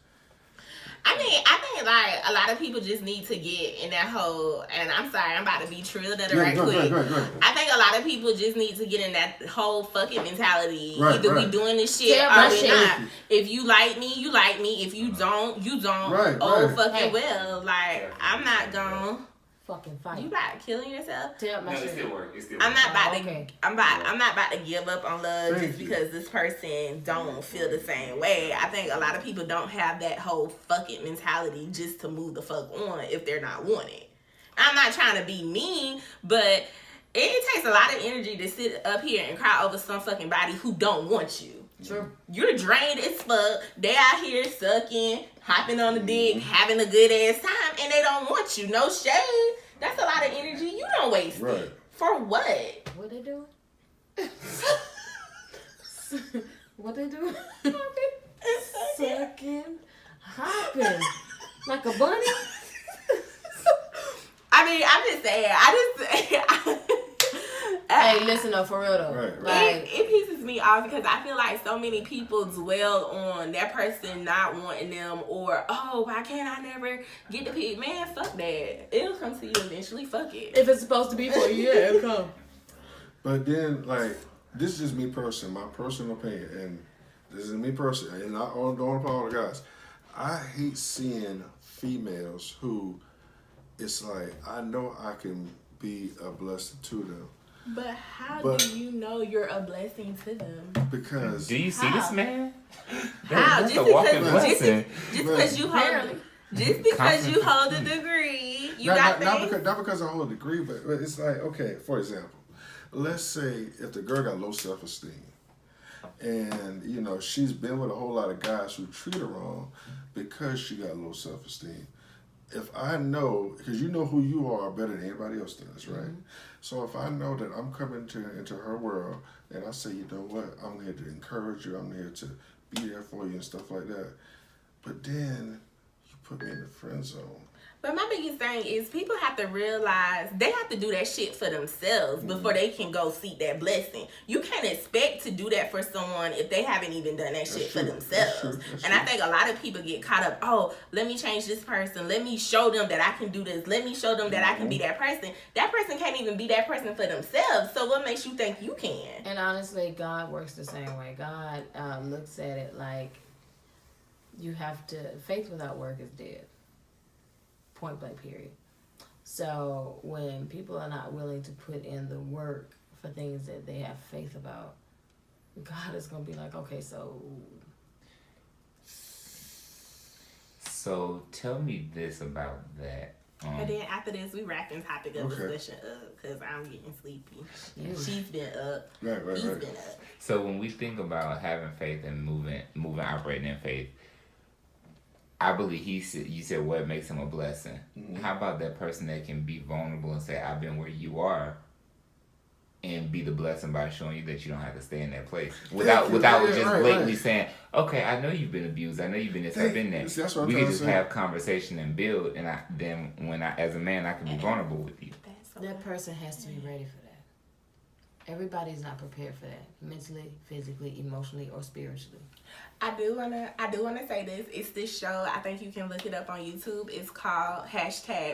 S2: I think like a lot of people just need to get in that whole, and I'm sorry, I'm about to be trilled at it right
S3: go
S2: quick.
S3: ahead.
S2: I think a lot of people just need to get in that whole fucking mentality.
S3: Right,
S2: Either we
S3: right.
S2: doing this shit
S1: Yeah,
S2: or
S1: my
S2: we
S1: shit.
S2: not. If you like me, you like me. If you don't, you don't.
S3: Right,
S2: oh,
S3: right.
S2: fucking
S1: Hey.
S2: well. Like, I'm not gonna.
S1: fucking fight.
S2: You not killing yourself.
S1: Tear up my
S4: No, it
S1: shit.
S4: still work. It still
S2: I'm
S4: work.
S2: not about to.
S1: Okay.
S2: I'm not about to give up on love
S3: Thank
S2: just
S3: you.
S2: because this person don't feel the same way. I think a lot of people don't have that whole fucking mentality just to move the fuck on if they're not wanted. I'm not trying to be mean, but it takes a lot of energy to sit up here and cry over some fucking body who don't want you.
S1: True.
S2: You're drained as fuck. They out here sucking, hopping on the dick, having a good ass time, and they don't want you. No shade. That's a lot of energy you don't waste.
S3: Right.
S2: For what?
S1: What they doing? What they doing? Sucking, hopping, like a bunny.
S2: I mean, I'm just saying.
S1: Hey, listen though, for real though.
S3: Right,
S1: Like,
S2: It pisses me off because I feel like so many people dwell on that person not wanting them, or oh, why can't I never get the pig? Man, fuck that. It'll come to you eventually. Fuck it.
S1: if it's supposed to be for you, yeah, it'll come.
S3: But then, like, this is me personally, my personal opinion, and this is me personally, and not on all the guys. I hate seeing females who it's like I know I can be a blessing to them.
S2: But how
S3: But-
S2: do you know you're a blessing to them?
S3: Because
S4: Do you see
S2: How?
S4: this man?
S2: How?
S4: That's
S2: Just
S4: a walking
S2: because,
S4: blessing.
S2: just because you hold,
S1: Apparently.
S2: just because you hold a
S4: Confidence is key.
S2: degree, you
S3: not,
S2: got
S3: not,
S2: things.
S3: not because I hold a degree, but it's like, okay, for example, let's say if the girl got low self-esteem and, you know, she's been with a whole lot of guys who treat her wrong because she got low self-esteem. If I know, because you know who you are better than anybody else does, right?
S2: Mm-hmm.
S3: So if I know that I'm coming into her world and I say, you know what, I'm here to encourage you, I'm here to be there for you and stuff like that. But then you put me in the friend zone.
S2: But my biggest thing is people have to realize they have to do that shit for themselves before they can go seek that blessing. You can't expect to do that for someone if they haven't even done that shit for
S3: true.
S2: themselves.
S3: That's true. That's
S2: And I
S3: true.
S2: think a lot of people get caught up, oh, let me change this person. Let me show them that I can do this. Let me show them that I can be that person. That person can't even be that person for themselves. So what makes you think you can?
S1: And honestly, God works the same way. God looks at it like you have to, faith without work is dead. Point blank, period. So when people are not willing to put in the work for things that they have faith about, God is going to be like, okay, so
S4: So tell me this about that.
S2: And then after this, we wrapping topic of
S3: Okay.
S2: discussion up because I'm getting sleepy.
S1: Yeah.
S2: She's been up.
S3: Right.
S2: He's been up.
S4: So when we think about having faith and moving, operating in faith, I believe you said what makes him a blessing. How about that person that can be vulnerable and say, I've been where you are, and be the blessing by showing you that you don't have to stay in that place without just
S3: right,
S4: blatantly
S3: right.
S4: saying, okay, I know you've been abused, I know you've been this, I've been there.
S3: See, that's what I'm
S4: We
S3: trying
S4: can
S3: to
S4: just
S3: say.
S4: have conversation and build, and as a man, I can be vulnerable with you.
S2: That's so
S1: that person has to be ready for that. Everybody's not prepared for that, mentally, physically, emotionally, or spiritually.
S2: I do wanna say this. It's this show. I think you can look it up on YouTube. It's called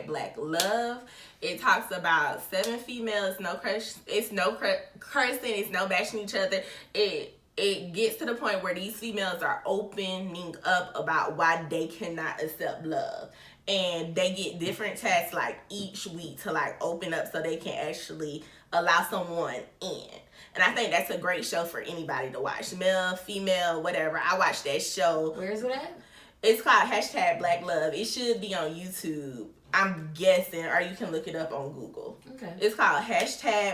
S2: #Black Love. It talks about 7 females. No crush. It's no cursing. It's no bashing each other. It gets to the point where these females are opening up about why they cannot accept love. And they get different tasks like each week to like open up so they can actually allow someone in. And I think that's a great show for anybody to watch. Male, female, whatever. I watched that show.
S1: Where is it at?
S2: It's called #Black Love. It should be on YouTube, I'm guessing, or you can look it up on Google.
S1: Okay.
S2: It's called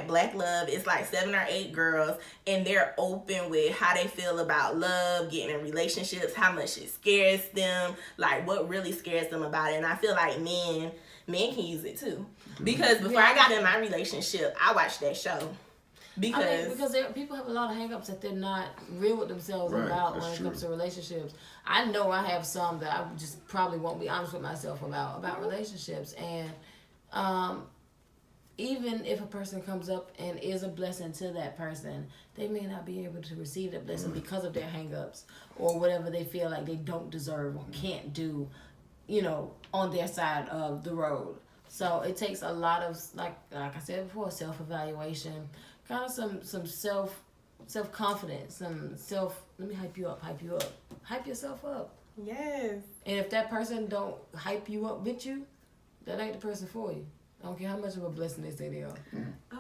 S2: #Black Love. It's like 7 or 8 girls, and they're open with how they feel about love, getting in relationships, how much it scares them, like what really scares them about it. And I feel like men can use it too. Because before I got in my relationship, I watched that show. Because
S1: people have a lot of hangups that they're not real with themselves
S3: Right,
S1: about
S3: that's
S1: when it
S3: true.
S1: comes to relationships. I know I have some that I just probably won't be honest with myself about relationships. And even if a person comes up and is a blessing to that person, they may not be able to receive that blessing because of their hangups or whatever they feel like they don't deserve or can't do, on their side of the road. So it takes a lot of, like I said before, self-evaluation, kind of some self-confidence, let me hype you up. Hype yourself up.
S2: yes.
S1: And if that person don't hype you up with you, that ain't the person for you. I don't care how much of a blessing they say they are.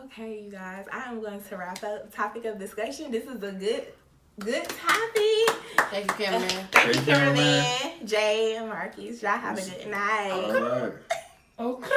S2: Okay, you guys, I am going to wrap up the topic of discussion. This is a good topic.
S1: Thank you, cameraman.
S2: Thank you,
S3: Thank you, cameraman.
S2: cameraman. Jay and Marquis. Y'all have a good night.
S3: All right.
S4: Okay.